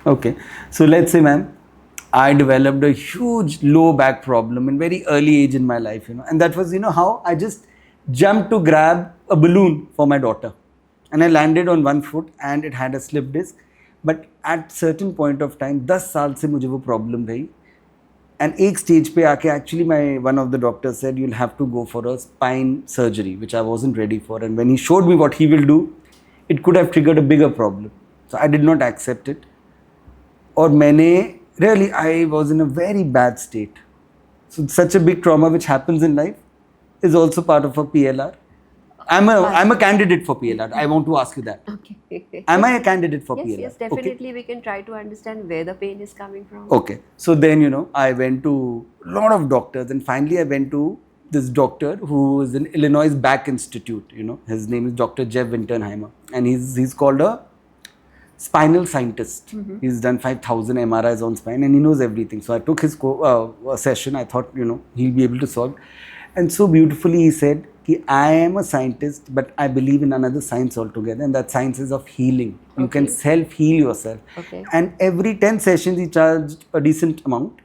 Okay. So let's say, ma'am, I developed a huge low back problem in very early age in my life, and that was, how I just jumped to grab a balloon for my daughter, and I landed on one foot and it had a slip disc. But at certain point of time, 10 साल से मुझे वो problem रही, and एक stage पे आके actually one of the doctors said you'll have to go for a spine surgery, which I wasn't ready for. And when he showed me what he will do, it could have triggered a bigger problem. So I did not accept it. और really, I was in a very bad state. So such a big trauma which happens in life is also part of a PLR. I'm a candidate for PLR. I want to ask you that. Okay. Am I a candidate for Yes, PLR? yes, definitely. We can try to understand where the pain is coming from. Okay. So then, I went to a lot of doctors, and finally I went to this doctor who is in Illinois Back Institute. His name is Dr. Jeff Winterheimer, and he's called a spinal scientist. He's done 5,000 MRIs on spine, and he knows everything. So I took his session. I thought, he'll be able to solve. And so beautifully he said, I am a scientist, but I believe in another science altogether, and that science is of healing. You can self-heal yourself. Okay. And every 10 sessions he charged a decent amount.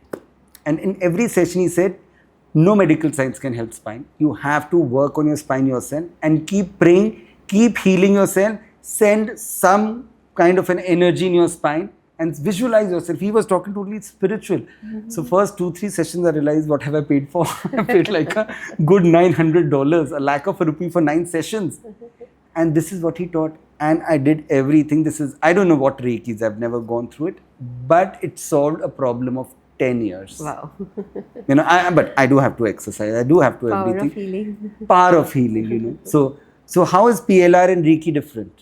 And in every session he said, no medical science can help spine. You have to work on your spine yourself and keep praying, keep healing yourself, send some kind of an energy in your spine and visualize yourself. He was talking totally spiritual. So first 2-3 sessions I realized, what have I paid for? I paid like a good $900, ₹1,00,000 for 9 sessions. And this is what he taught. And I did everything. I don't know what Reiki is. I've never gone through it. But it solved a problem of 10 years. Wow. But I do have to exercise. I do have to Power everything. of healing. Power of healing, So how is PLR and Reiki different?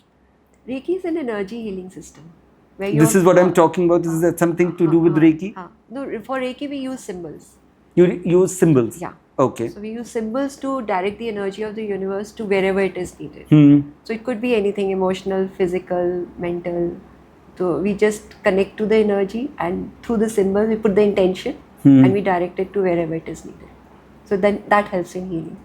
Reiki is an energy healing system. This is what I'm talking about. Is that something to do with Reiki? No, for Reiki we use symbols. You use symbols? Yeah. Okay. So we use symbols to direct the energy of the universe to wherever it is needed. So it could be anything, emotional, physical, mental. So we just connect to the energy, and through the symbol we put the intention and we direct it to wherever it is needed. So then that helps in healing.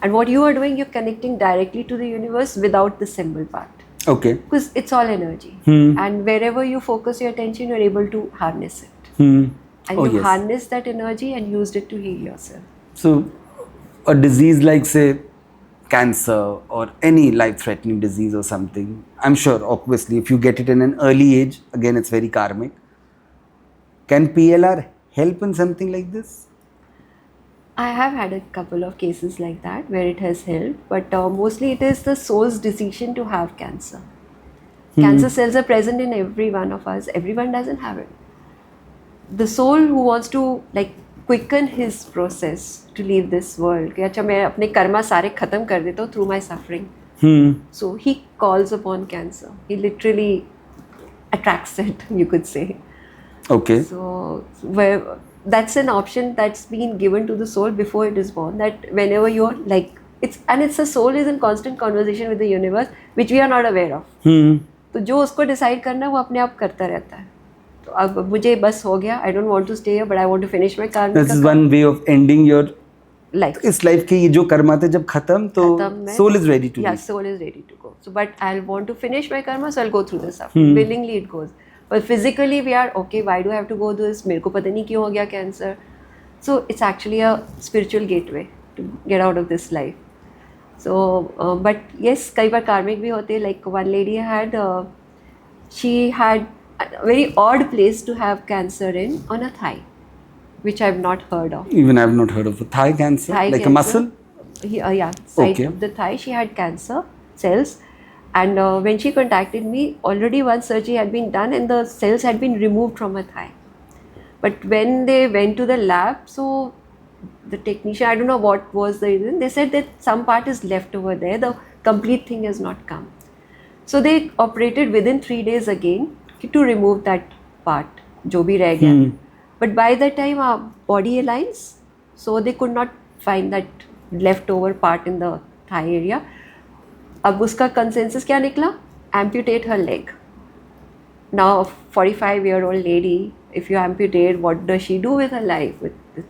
And what you are doing, you're connecting directly to the universe without the symbol part. Okay. Because it's all energy. And wherever you focus your attention, you're able to harness it. And you harness that energy and used it to heal yourself. So a disease like, say, cancer or any life-threatening disease or something, I'm sure, obviously, if you get it in an early age, again, it's very karmic. Can PLR help in something like this? I have had a couple of cases like that where it has helped, but mostly it is the soul's decision to have cancer. Cancer cells are present in every one of us. Everyone doesn't have it. The soul who wants to quicken his process to leave this world, कि अच्छा मैं अपने कर्मा सारे खत्म कर देता हूँ through my suffering. So he calls upon cancer. He literally attracts it, you could say. Okay. So where that's an option that's been given to the soul before it is born. That whenever you're like it's a soul is in constant conversation with the universe, which we are not aware of. Hmm. तो जो उसको decide करना है वो अपने आप करता रहता है. तो अब मुझे बस हो गया. I don't want to stay here, but I want to finish my karma. This is one way of ending your life. इस लाइफ के ये जो कर्मा थे जब खत्म तो soul is ready to yeah, leave. soul is ready to go. So, but I'll want to finish my karma, so I'll go through this stuff. Willingly it goes. But physically we are okay. Why do I have to go through this? मेरे को पता नहीं क्यों हो गया cancer. So it's actually a spiritual gateway to get out of this life. So, but yes, कई बार karmic भी होते हैं. Like one lady had, she had a very odd place to have cancer on a thigh, which I've not heard of. Even I've not heard of a thigh cancer, Thigh like cancer. a muscle. Yeah, side Okay. of the thigh, she had cancer cells. And when she contacted me, already one surgery had been done and the cells had been removed from her thigh. But when they went to the lab, so the technician, I don't know what was the reason, they said that some part is left over there, the complete thing has not come. So they operated within 3 days again to remove that part, जो भी रह गया. But by that time our body aligns, so they could not find that leftover part in the thigh area. अब उसका consensus क्या निकला? Amputate her leg. Now a 45-year-old lady, if you amputate, what does she do with her life?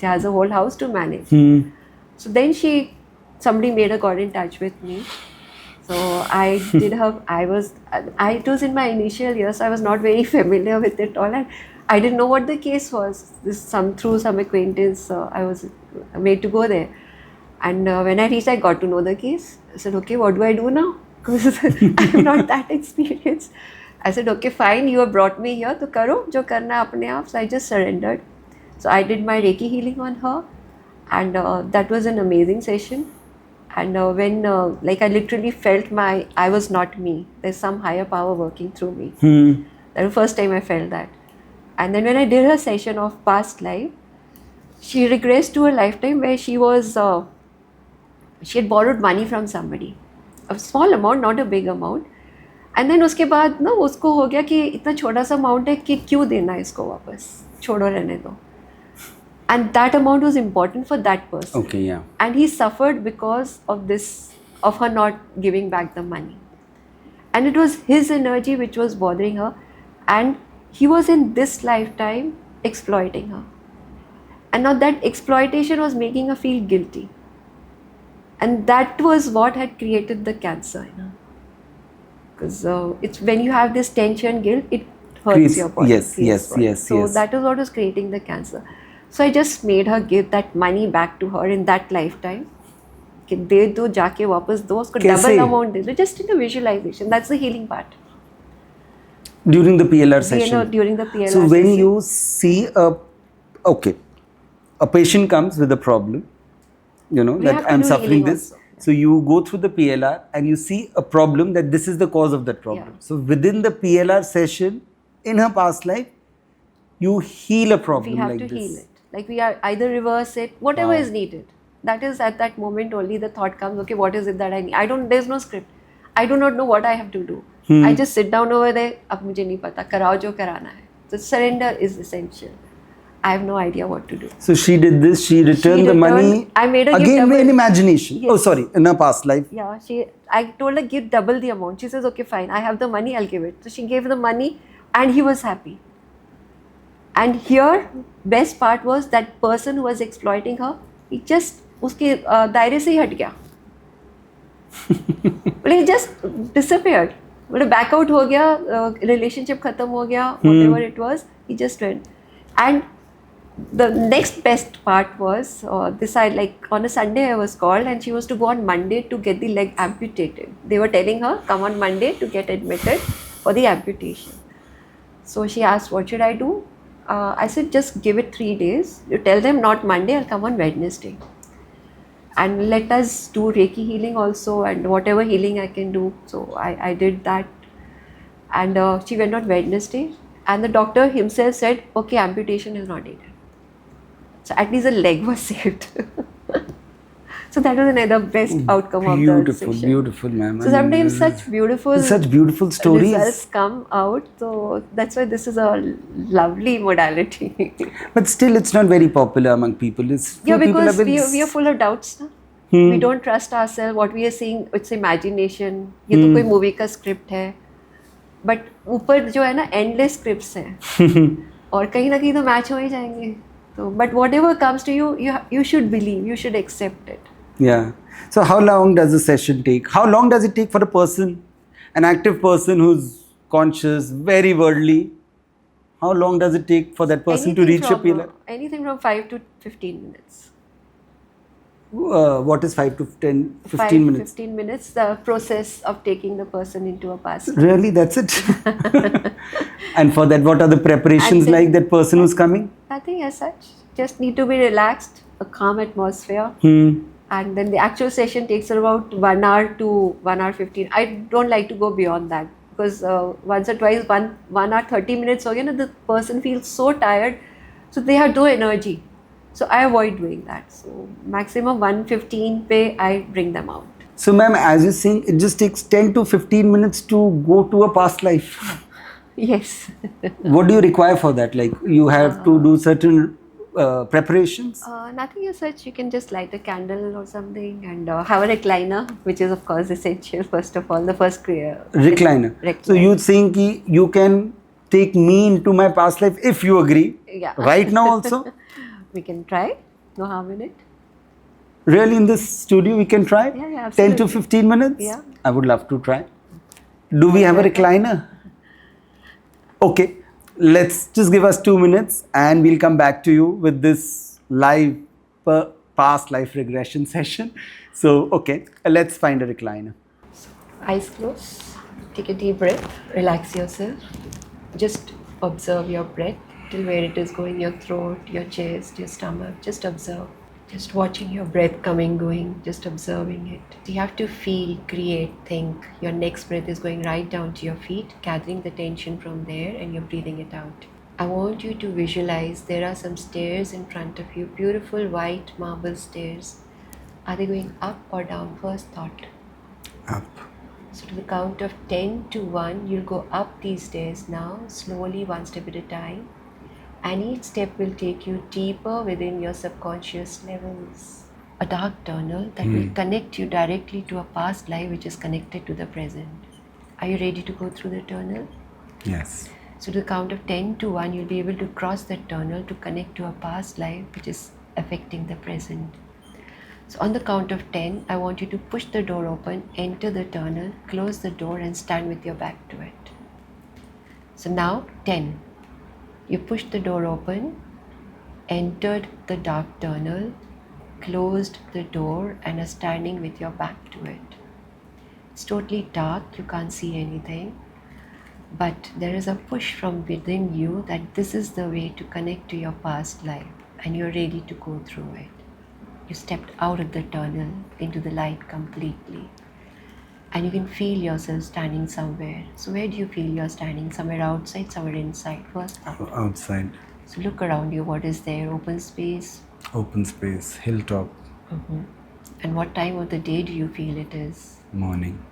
She has a whole house to manage. So then somebody made her got in touch with me. So I did her, it was in my initial years, so I was not very familiar with it all, and I didn't know what the case was. Through some acquaintance, I was made to go there. And when I reached, I got to know the case. I said, okay, what do I do now? Because I'm not that experienced. I said, okay, fine, you have brought me here, तो करो जो करना है अपने आप. So I just surrendered. So I did my Reiki healing on her, and that was an amazing session. And when like I literally felt I was not me. There's some higher power working through me. That was the first time I felt that. And then when I did her session of past life, she regressed to a lifetime where she had borrowed money from somebody. A small amount, not a big amount. And then उसके बाद ना उसको हो गया कि इतना छोटा सा अमाउंट है कि क्यों देना है इसको वापस, छोड़ो रहने दो. And that amount was important for that person. Okay, yeah. And he suffered because of this, of her not giving back the money. And it was his energy which was bothering her. And he was in this lifetime exploiting her. And now that exploitation was making her feel guilty. And that was what had created the cancer in her. Because it's when you have this tension, guilt, it hurts your body. Yes. So that is what was creating the cancer. So I just made her give that money back to her in that lifetime. कि दे दो जाके वापस दो उसको double amount दे दो, just in the visualization. That's the healing part. During the PLR session. During the PLR so when session. you see a patient comes with a problem, you know, We that have to I'm do suffering healing this. also. So you go through the PLR and you see a problem that this is the cause of that problem. Yeah. So within the PLR session, in her past life, you heal a problem We have like to this. heal it. Like we are either reverse it, whatever Wow. is needed. That is at that moment only the thought comes, okay, what is it that I need? There's no script. I do not know what I have to do. I just sit down over there, अब मुझे नहीं पता, कराओ जो कराना है. So surrender is essential. I have no idea what to do. So she did this, she returned the money. I made her give again double. in imagination. Yes. Oh, sorry, in her past life. Yeah, I told her give double the amount. She says, okay, fine, I have the money, I'll give it. So she gave the money and he was happy. And here, best part was that person who was exploiting her, he just उसके दायरे से ही हट गया. He just disappeared. मतलब back out हो गया, relationship खत्म हो गया, whatever it was, he just went. And the next best part was on a Sunday I was called and she was to go on Monday to get the leg amputated. They were telling her come on Monday to get admitted for the amputation. So she asked what should I do? I said just give it 3 days. You tell them not Monday, I'll come on Wednesday. And let us do Reiki healing also and whatever healing I can do. So I did that. And she went on Wednesday and the doctor himself said, okay, amputation is not needed. So at least the leg was saved. So that was another best outcome of the Beautiful, session. beautiful, ma'am. So sometimes such beautiful stories. results come out. So that's why this is a lovely modality. But still, it's not very popular among people. It's Yeah, few people because have been we are full of doubts. Na? We don't trust ourselves. What we are seeing, it's imagination. ये तो कोई movie का script है. But ऊपर जो है ना endless scripts हैं. और कहीं ना कहीं तो match हो ही जाएंगे. So, but whatever comes to you, you should believe. You should accept it. Yeah. So how long does the session take? How long does it take for a person, an active person who's conscious, very worldly? How long does it take for that person to reach a pillar? Anything from 5 to 15 minutes. What is 5 to 10, 15 5, minutes? 15 minutes, the process of taking the person into a past life. Really, that's it? And for that, what are the preparations then- like that person who's coming? Nothing as such. Just need to be relaxed, a calm atmosphere. And then the actual session takes about 1 hour to 1 hour 15. I don't like to go beyond that because once or twice, 1 hour 30 minutes, so the person feels so tired, so they have no energy. So I avoid doing that. So maximum 1:15 pe I bring them out. So, ma'am, as you're saying, it just takes 10 to 15 minutes to go to a past life. Yes. What do you require for that? Like, you have to do certain preparations? Nothing as such. You can just light a candle or something and have a recliner, which is of course essential. First of all, the first Recliner. So, you're saying ki you can take me into my past life if you agree. Yeah. Right now also? We can try. No harm in it. Really, in this studio, we can try? Yeah, 10 to absolutely. 15 minutes? Yeah. I would love to try. Do we have a recliner? Okay, let's just give us 2 minutes and we'll come back to you with this live past life regression session. So, okay, let's find a recliner. Eyes closed. Take a deep breath. Relax yourself. Just observe your breath till where it is going, your throat, your chest, your stomach. Just observe. Just watching your breath coming, going, just observing it. You have to feel, create, think. Your next breath is going right down to your feet, gathering the tension from there, and you're breathing it out. I want you to visualize there are some stairs in front of you, beautiful white marble stairs. Are they going up or down? First thought. Up. So to the count of 10 to 1, you'll go up these stairs now, slowly, one step at a time. And each step will take you deeper within your subconscious levels. A dark tunnel that will connect you directly to a past life which is connected to the present. Are you ready to go through the tunnel? Yes. So to the count of 10 to 1, you'll be able to cross that tunnel to connect to a past life which is affecting the present. So on the count of 10, I want you to push the door open, enter the tunnel, close the door and stand with your back to it. So now 10. You pushed the door open, entered the dark tunnel, closed the door and are standing with your back to it. It's totally dark, you can't see anything, but there is a push from within you that this is the way to connect to your past life and you're ready to go through it. You stepped out of the tunnel into the light completely. And you can feel yourself standing somewhere. So where do you feel you're standing? Somewhere outside, somewhere inside? First thought. Outside. So look around you. What is there? Open space? Open space, hilltop. And what time of the day do you feel it is? Morning.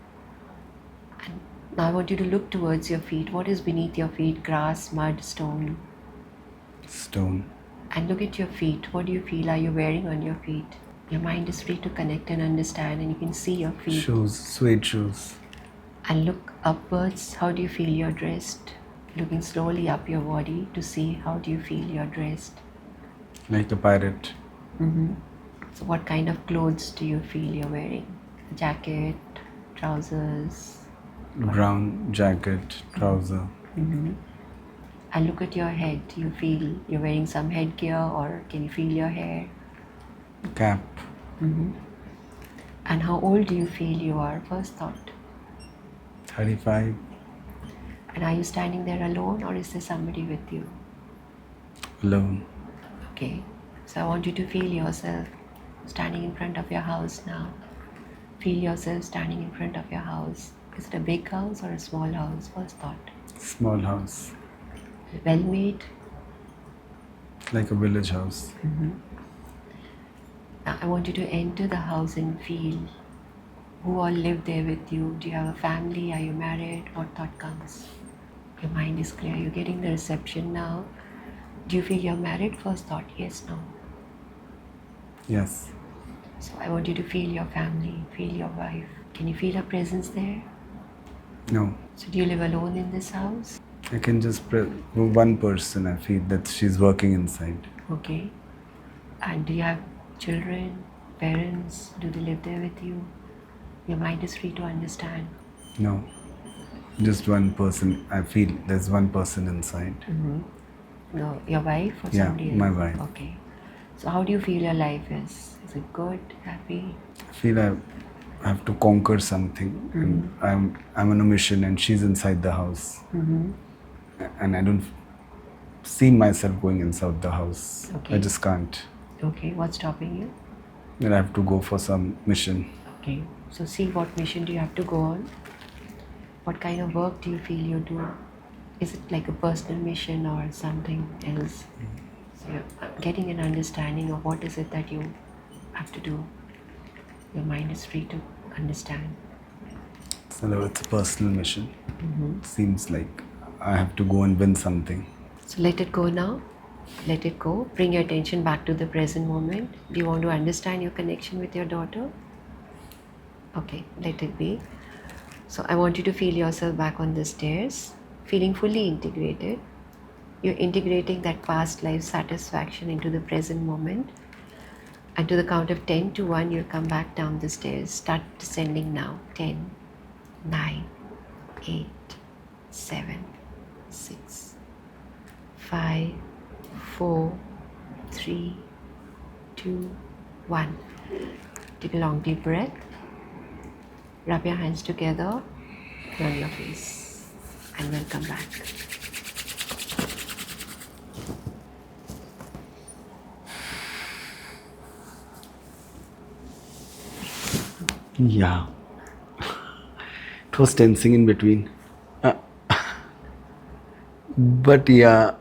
And now I want you to look towards your feet. What is beneath your feet? Grass, mud, stone. Stone. And look at your feet. What do you feel are you wearing on your feet? Your mind is free to connect and understand and you can see your feet. Shoes, suede shoes. And look upwards. How do you feel you're dressed? Looking slowly up your body to see how do you feel you're dressed. Like a pirate. So what kind of clothes do you feel you're wearing? A jacket, trousers? Brown jacket, trouser. And look at your head. Do you feel you're wearing some headgear or can you feel your hair? Cap. And how old do you feel you are? First thought. 35. And are you standing there alone or is there somebody with you? Alone. Okay. So I want you to feel yourself standing in front of your house now. Feel yourself standing in front of your house. Is it a big house or a small house? First thought. Small house. Well made. Like a village house. Now I want you to enter the house and feel who all live there with you. Do you have a family? Are you married? What thought comes? Your mind is clear. You're getting the reception now. Do you feel you're married? First thought, yes, no. Yes. So I want you to feel your family, feel your wife. Can you feel her presence there? No. So do you live alone in this house? I can just one person. I feel that she's working inside. Okay. And do you have children, parents? Do they live there with you? Your mind is free to understand. No. Just one person. I feel there's one person inside. No, your wife or Yeah, somebody else? my wife. Okay. So how do you feel your life is? Is it good, happy? I feel I have to conquer something, and I'm on a mission, and she's inside the house, and I don't see myself going inside the house. Okay. I just can't. Okay, what's stopping you? Then I have to go for some mission. Okay, so see what mission do you have to go on? What kind of work do you feel you do? Is it like a personal mission or something else? So you're getting an understanding of what is it that you have to do. Your mind is free to understand. So it's a personal mission. Seems like I have to go and win something. So let it go now. Let it go. Bring your attention back to the present moment. Do you want to understand your connection with your daughter? Okay, let it be. So I want you to feel yourself back on the stairs, feeling fully integrated. You're integrating that past life satisfaction into the present moment. And to the count of 10 to 1, you'll come back down the stairs. Start descending now. 10, 9, 8, 7, 6, 5, 4, 3, 2, 1. Take a long deep breath. Rub your hands together, turn your face, and welcome back. Yeah. It was tensing in between. But yeah,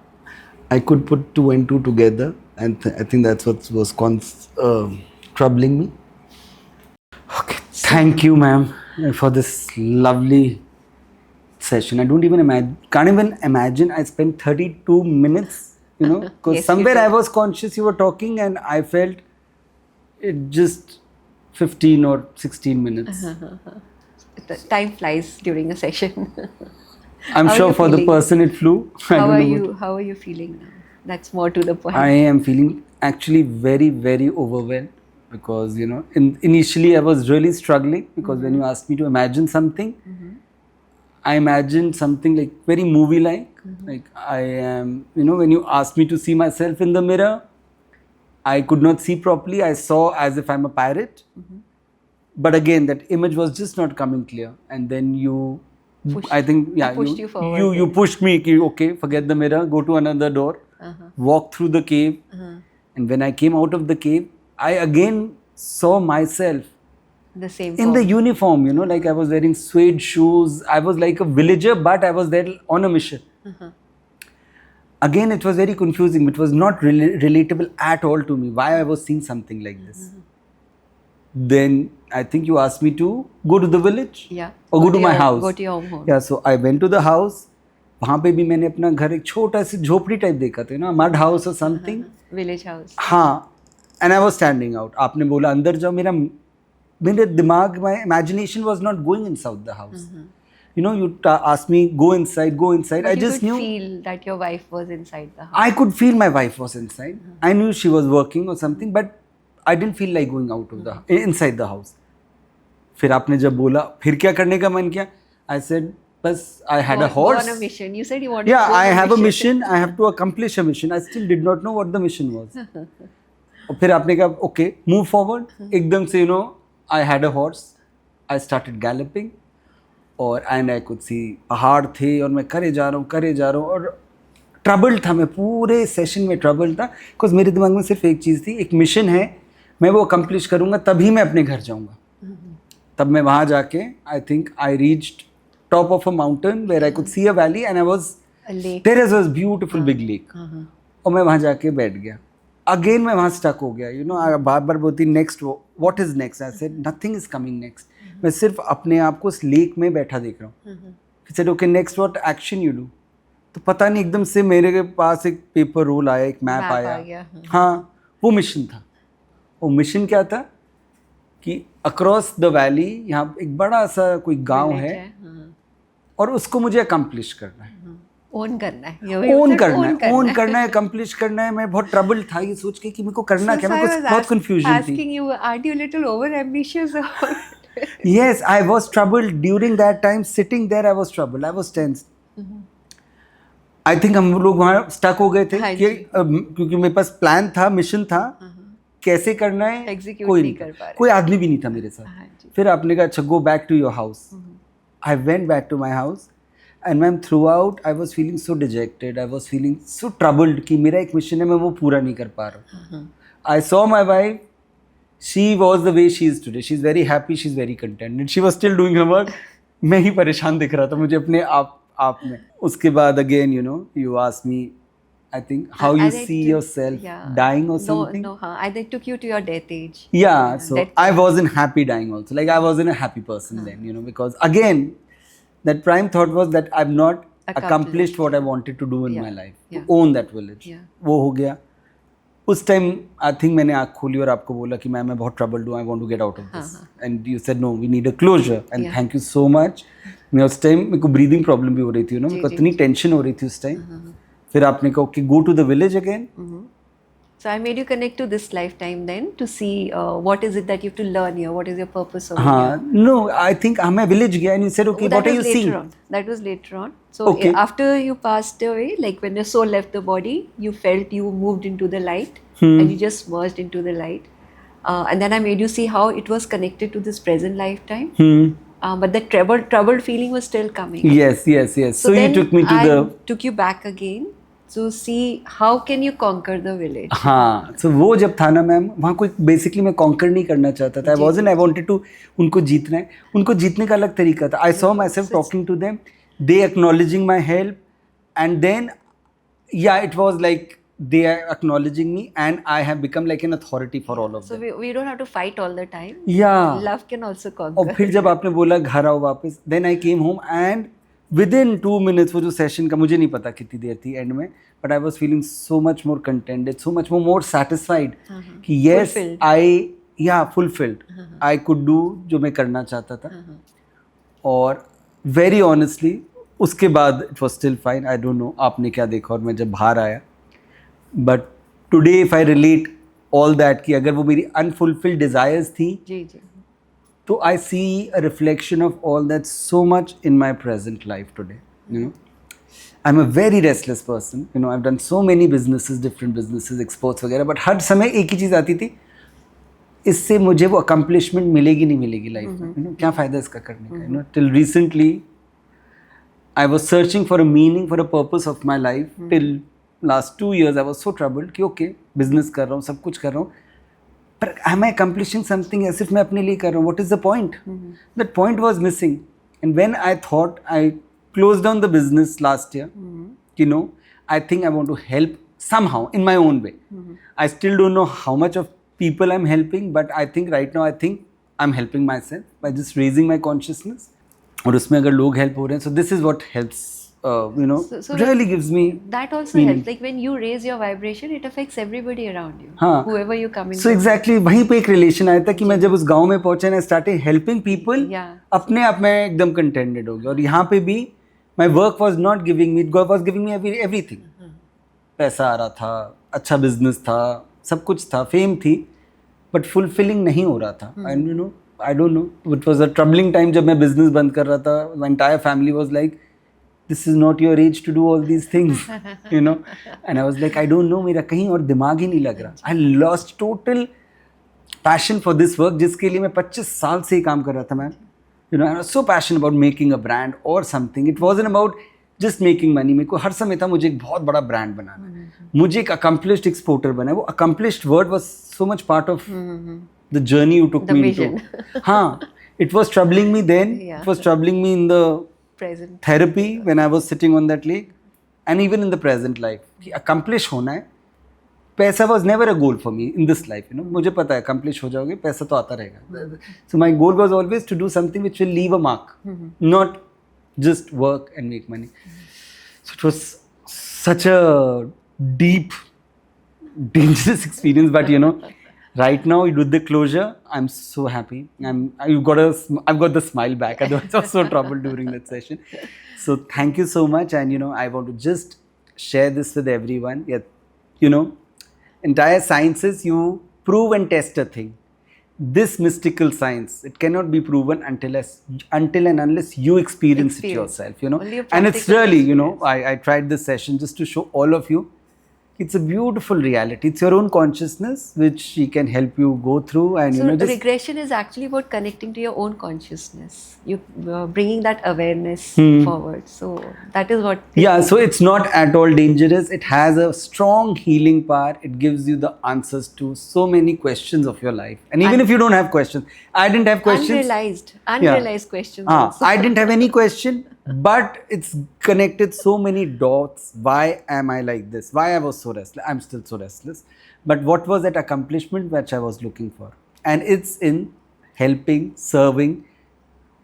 I could put 2 and 2 together, and I think that's what was troubling me. Okay, thank you, ma'am, for this lovely session. I can't even imagine I spent 32 minutes, because Yes, you somewhere did. I was conscious you were talking, and I felt it just 15 or 16 minutes. The time flies during a session. I'm How are sure you for the feeling? person it flew. I How don't are know you? How are you feeling now? That's more to the point. I am feeling actually very, very overwhelmed because, initially I was really struggling because when you asked me to imagine something, I imagined something like very movie-like. Like I am, when you asked me to see myself in the mirror, I could not see properly. I saw as if I'm a pirate. But again, that image was just not coming clear. And then I think, yeah, I pushed you forward you then. pushed me. Okay, forget the mirror, go to another door, walk through the cave. And when I came out of the cave, I again saw myself The same in the form. uniform, like I was wearing suede shoes. I was like a villager, but I was there on a mission. Again, it was very confusing. It was not relatable at all to me. Why I was seeing something like this. Then I think you asked me to go to the village, Yeah. or go to my house. Go to your own home. Yeah, so I went to the house. वहाँ पे भी मैंने अपना घर एक छोटा सी झोपड़ी type देखा था, mud house or something. Village house. हाँ, and I was standing out. आपने बोला अंदर जाओ, मेरे दिमाग, my imagination was not going inside the house. You asked me go inside. But I you just could knew. feel that your wife was inside the house. I could feel my wife was inside. I knew she was working or something, but I didn't feel like going out of inside the house. फिर आपने जब बोला फिर क्या करने का मन किया, I said बस I had a horse. Go on a mission. You said you wanted Yeah, to go I on have a mission. I have to accomplish a mission. I still did not know what the mission was. और फिर आपने कहा okay, move forward. एकदम से I had a horse. I started galloping. And I could see पहाड़ थे और मैं करे जा रहा हूँ और ट्रबल था, मैं पूरे सेशन में ट्रबल था बिकॉज मेरे दिमाग में सिर्फ एक चीज़ थी, एक मिशन है, मैं वो अकम्प्लिश करूँगा तभी मैं अपने घर जाऊँगा. तब मैं वहाँ जाके I think I reached top of a mountain where I could see a valley and I was A lake. There is a beautiful big lake. और मैं वहाँ जाके बैठ गया अगेन मैं वहाँ स्टक हो गया, यू नो, बार बार बोलती next, what is next, I said nothing is coming next. मैं सिर्फ अपने आप को उस लेक में बैठा देख रहा हूँ। Said okay next what action you do. तो पता नहीं एकदम से मेरे पास एक पेपर रोल आया, एक मैप आ आया। गया, हाँ, वो मिशन था। वो मिशन क्या था कि अक्रॉस द वैली यहाँ एक बड़ा सा कोई गांव Village है हाँ। और उसको मुझे अकम्प्लिश करना है, ओन करना है, ओन करना है, अकम्प्लिश करना है। मैं बहुत ट्रबल था ये सोच के कि मेरे को करना क्या, मेरे को बहुत कंफ्यूजन थी। Asking you, aren't you a little over ambitious? Yes, I was troubled during that time. Sitting there, I was troubled. I was tense. I think हम लोग वहाँ स्टक हो गए थे हाँ कि जी। क्योंकि मेरे पास प्लान था, मिशन था, कैसे करना है Execute कोई नहीं नहीं कर पा रहे। कोई आदमी भी नहीं था मेरे साथ। हाँ जी। फिर आपने कहा अच्छा go back to your house. I went back to my house and ma'am throughout I was feeling so dejected, I was feeling so troubled कि मेरा एक मिशन है, मैं वो पूरा नहीं कर पा रहा हूँ। आई saw my wife, she was the way she is today, she is very happy, she is very contented, she was still doing her work. मैं ही परेशान दिख रहा था मुझे अपने आप में। उसके बाद again you know you ask me, I think how you see yourself dying or something. No, I took you to your death age. Yeah, so That- I wasn't happy dying also. Like I wasn't a happy person then, you know, because again, that prime thought was that I've not accomplished what I wanted to do in my life. Yeah. To own that village. Yeah. वो हो गया। उस time I think मैंने आँख खोली और आपको बोला कि मैं बहुत ट्रबल्ड हूँ, I want to get out of this, and you said no we need a closure and thank you so much. मैं उस टाइम मेरे को ब्रीदिंग प्रॉब्लम भी हो रही थी, मेरे को इतनी टेंशन हो रही थी उस टाइम। फिर आपने कहा कि go to the village again. So I made you connect to this lifetime then to see what is it that you have to learn here, what is your purpose over हाँ, here. no, I think मैं village गया and you said okay, That what are was you later seeing? on. That was later on. So Okay. after you passed away, like when your soul left the body, you felt you moved into the light and you just merged into the light. And then I made you see how it was connected to this present lifetime. But the troubled feeling was still coming. Yes. So you then took me to I the took you back again to see how can you conquer the village. हाँ, so वो जब था ना ma'am, वहाँ कोई basically मैं conquer नहीं करना चाहता था। आई वांटेड टू उनको जीतना है, उनको जीतने का अलग तरीका था। I saw my self talking to them, they acknowledging my help and then yeah it was like they are acknowledging me and I have become like an authority for all of So them. we don't have to fight all the time. Yeah. Love can also और conquer. फिर जब आपने बोला घर आओ वापस, then I came home and within 2 minutes वो जो सेशन का मुझे नहीं पता कितनी देर थी एंड में, but I was feeling so much more contented, so much more satisfied कि yes Fulfilled. fulfilled. I could do जो मैं करना चाहता था। और very honestly उसके बाद it was still fine. I don't know आपने क्या देखा और मैं जब बाहर आया, but today if I relate all that कि अगर वो मेरी unfulfilled desires थी, जी जी. so I see a reflection of all that so much in my present life today. You know, I'm a very restless person. You know, I've done so many businesses, different businesses, exports वगैरह, but हर समय एक ही चीज़ आती थी, इससे मुझे वो accomplishment मिलेगी नहीं मिलेगी लाइफ में, you know, क्या फ़ायदा इसका करने का, you know, till recently I was searching for a meaning, for a purpose of my life, till last 2 years I was so troubled कि okay, business कर रहा हूँ, सब कुछ कर रहा हूँ, but am I accomplishing something as if मैं अपने लिए कर रहा हूँ? What is the point? That point was missing. And when I thought I closed down the business last year, you know, I think I want to help somehow in my own way. I still don't know how much of people I'm helping, but I think right now I think I'm helping myself by just raising my consciousness. और उसमें अगर लोग help हो रहे हैं, so this is what helps. You know, So really gives me that also meaning. helps. Like when you raise your vibration, it affects everybody around you. हाँ. Whoever you come in. So exactly वहीं पे एक relation आया था कि मैं जब उस गांव में पहुंचा ना, स्टार्टेड हेल्पिंग पीपल, अपने आप में एकदम कंटेंटेड हो गया। और यहाँ पे भी my work was not giving me, it was giving me everything. पैसा आ रहा था, अच्छा बिजनेस था, सब कुछ था, फेम थी, बट फुलफिलिंग नहीं हो रहा था। And you know, I don't know, it was a troubling time जब मैं बिजनेस बंद कर रहा था। My entire family was like, this is not your age to do all these things, you know, and I was like, I don't know, मेरा कहीं और दिमाग ही नहीं लग रहा। I lost total passion for this work जिसके लिए मैं 25 साल से ही काम कर रहा था। मैं, you know, I was so passionate about making a brand or something. It wasn't about just making money. मेरे को हर समय था मुझे एक बहुत बड़ा ब्रांड बनाना है, मुझे एक accomplished exporter बनना है। वो accomplished word was so much part of the journey you took me into. हाँ, it was troubling me then. It was troubling me in the present therapy when I was sitting on that lake, and even in the present life कि accomplish होना है, पैसा was never a goal for me in this life, you know. मुझे पता है accomplish हो जाओगे, पैसा तो आता रहेगा. So my goal was always to do something which will leave a mark, not just work and make money. So it was such a deep, dangerous experience, but you know, right now with the closure, I'm so happy. I've got the smile back. Otherwise, I was so troubled during that session. So thank you so much, and you know, I want to just share this with everyone. Yeah, you know, entire sciences, you prove and test a thing. This mystical science, it cannot be proven until and unless you experience it yourself, you know. Only a And it's practical really, you know, experience. I tried this session just to show all of you it's a beautiful reality. It's your own consciousness which she can help you go through, and So you know, just regression is actually about connecting to your own consciousness. You bringing that awareness forward. So that is what. yeah. So it's not at all dangerous. It has a strong healing power. It gives you the answers to so many questions of your life. And even if you don't have questions, I didn't have questions. Unrealized questions. Also. I didn't have any question, but it's connected so many dots. Why am I like this? Why I was so restless? I'm still so restless. But what was that accomplishment which I was looking for? And it's in helping, serving,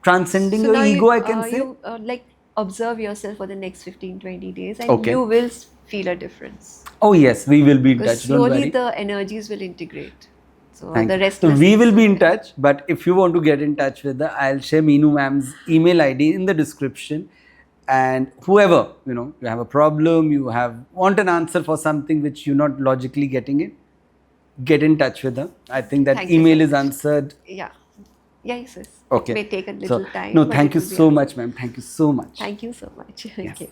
transcending So your now ego, I can say. You like observe yourself for the next 15-20 days, and you will feel a difference. Oh yes, we will be in Because touch. Don't slowly worry. the energies will integrate. So Thank the you. rest. So we will be in touch. But if you want to get in touch with her, I'll share Meenu ma'am's email ID in the description. And whoever, you know, you have a problem, you want an answer for something which you're not logically getting it, get in touch with her. I think that Thank you email so is much. answered. Yeah. Yes. Okay. It may take a little So, time. no, but thank it you will be so okay. much, ma'am. Thank you so much. Thank you so much. Yes. Okay.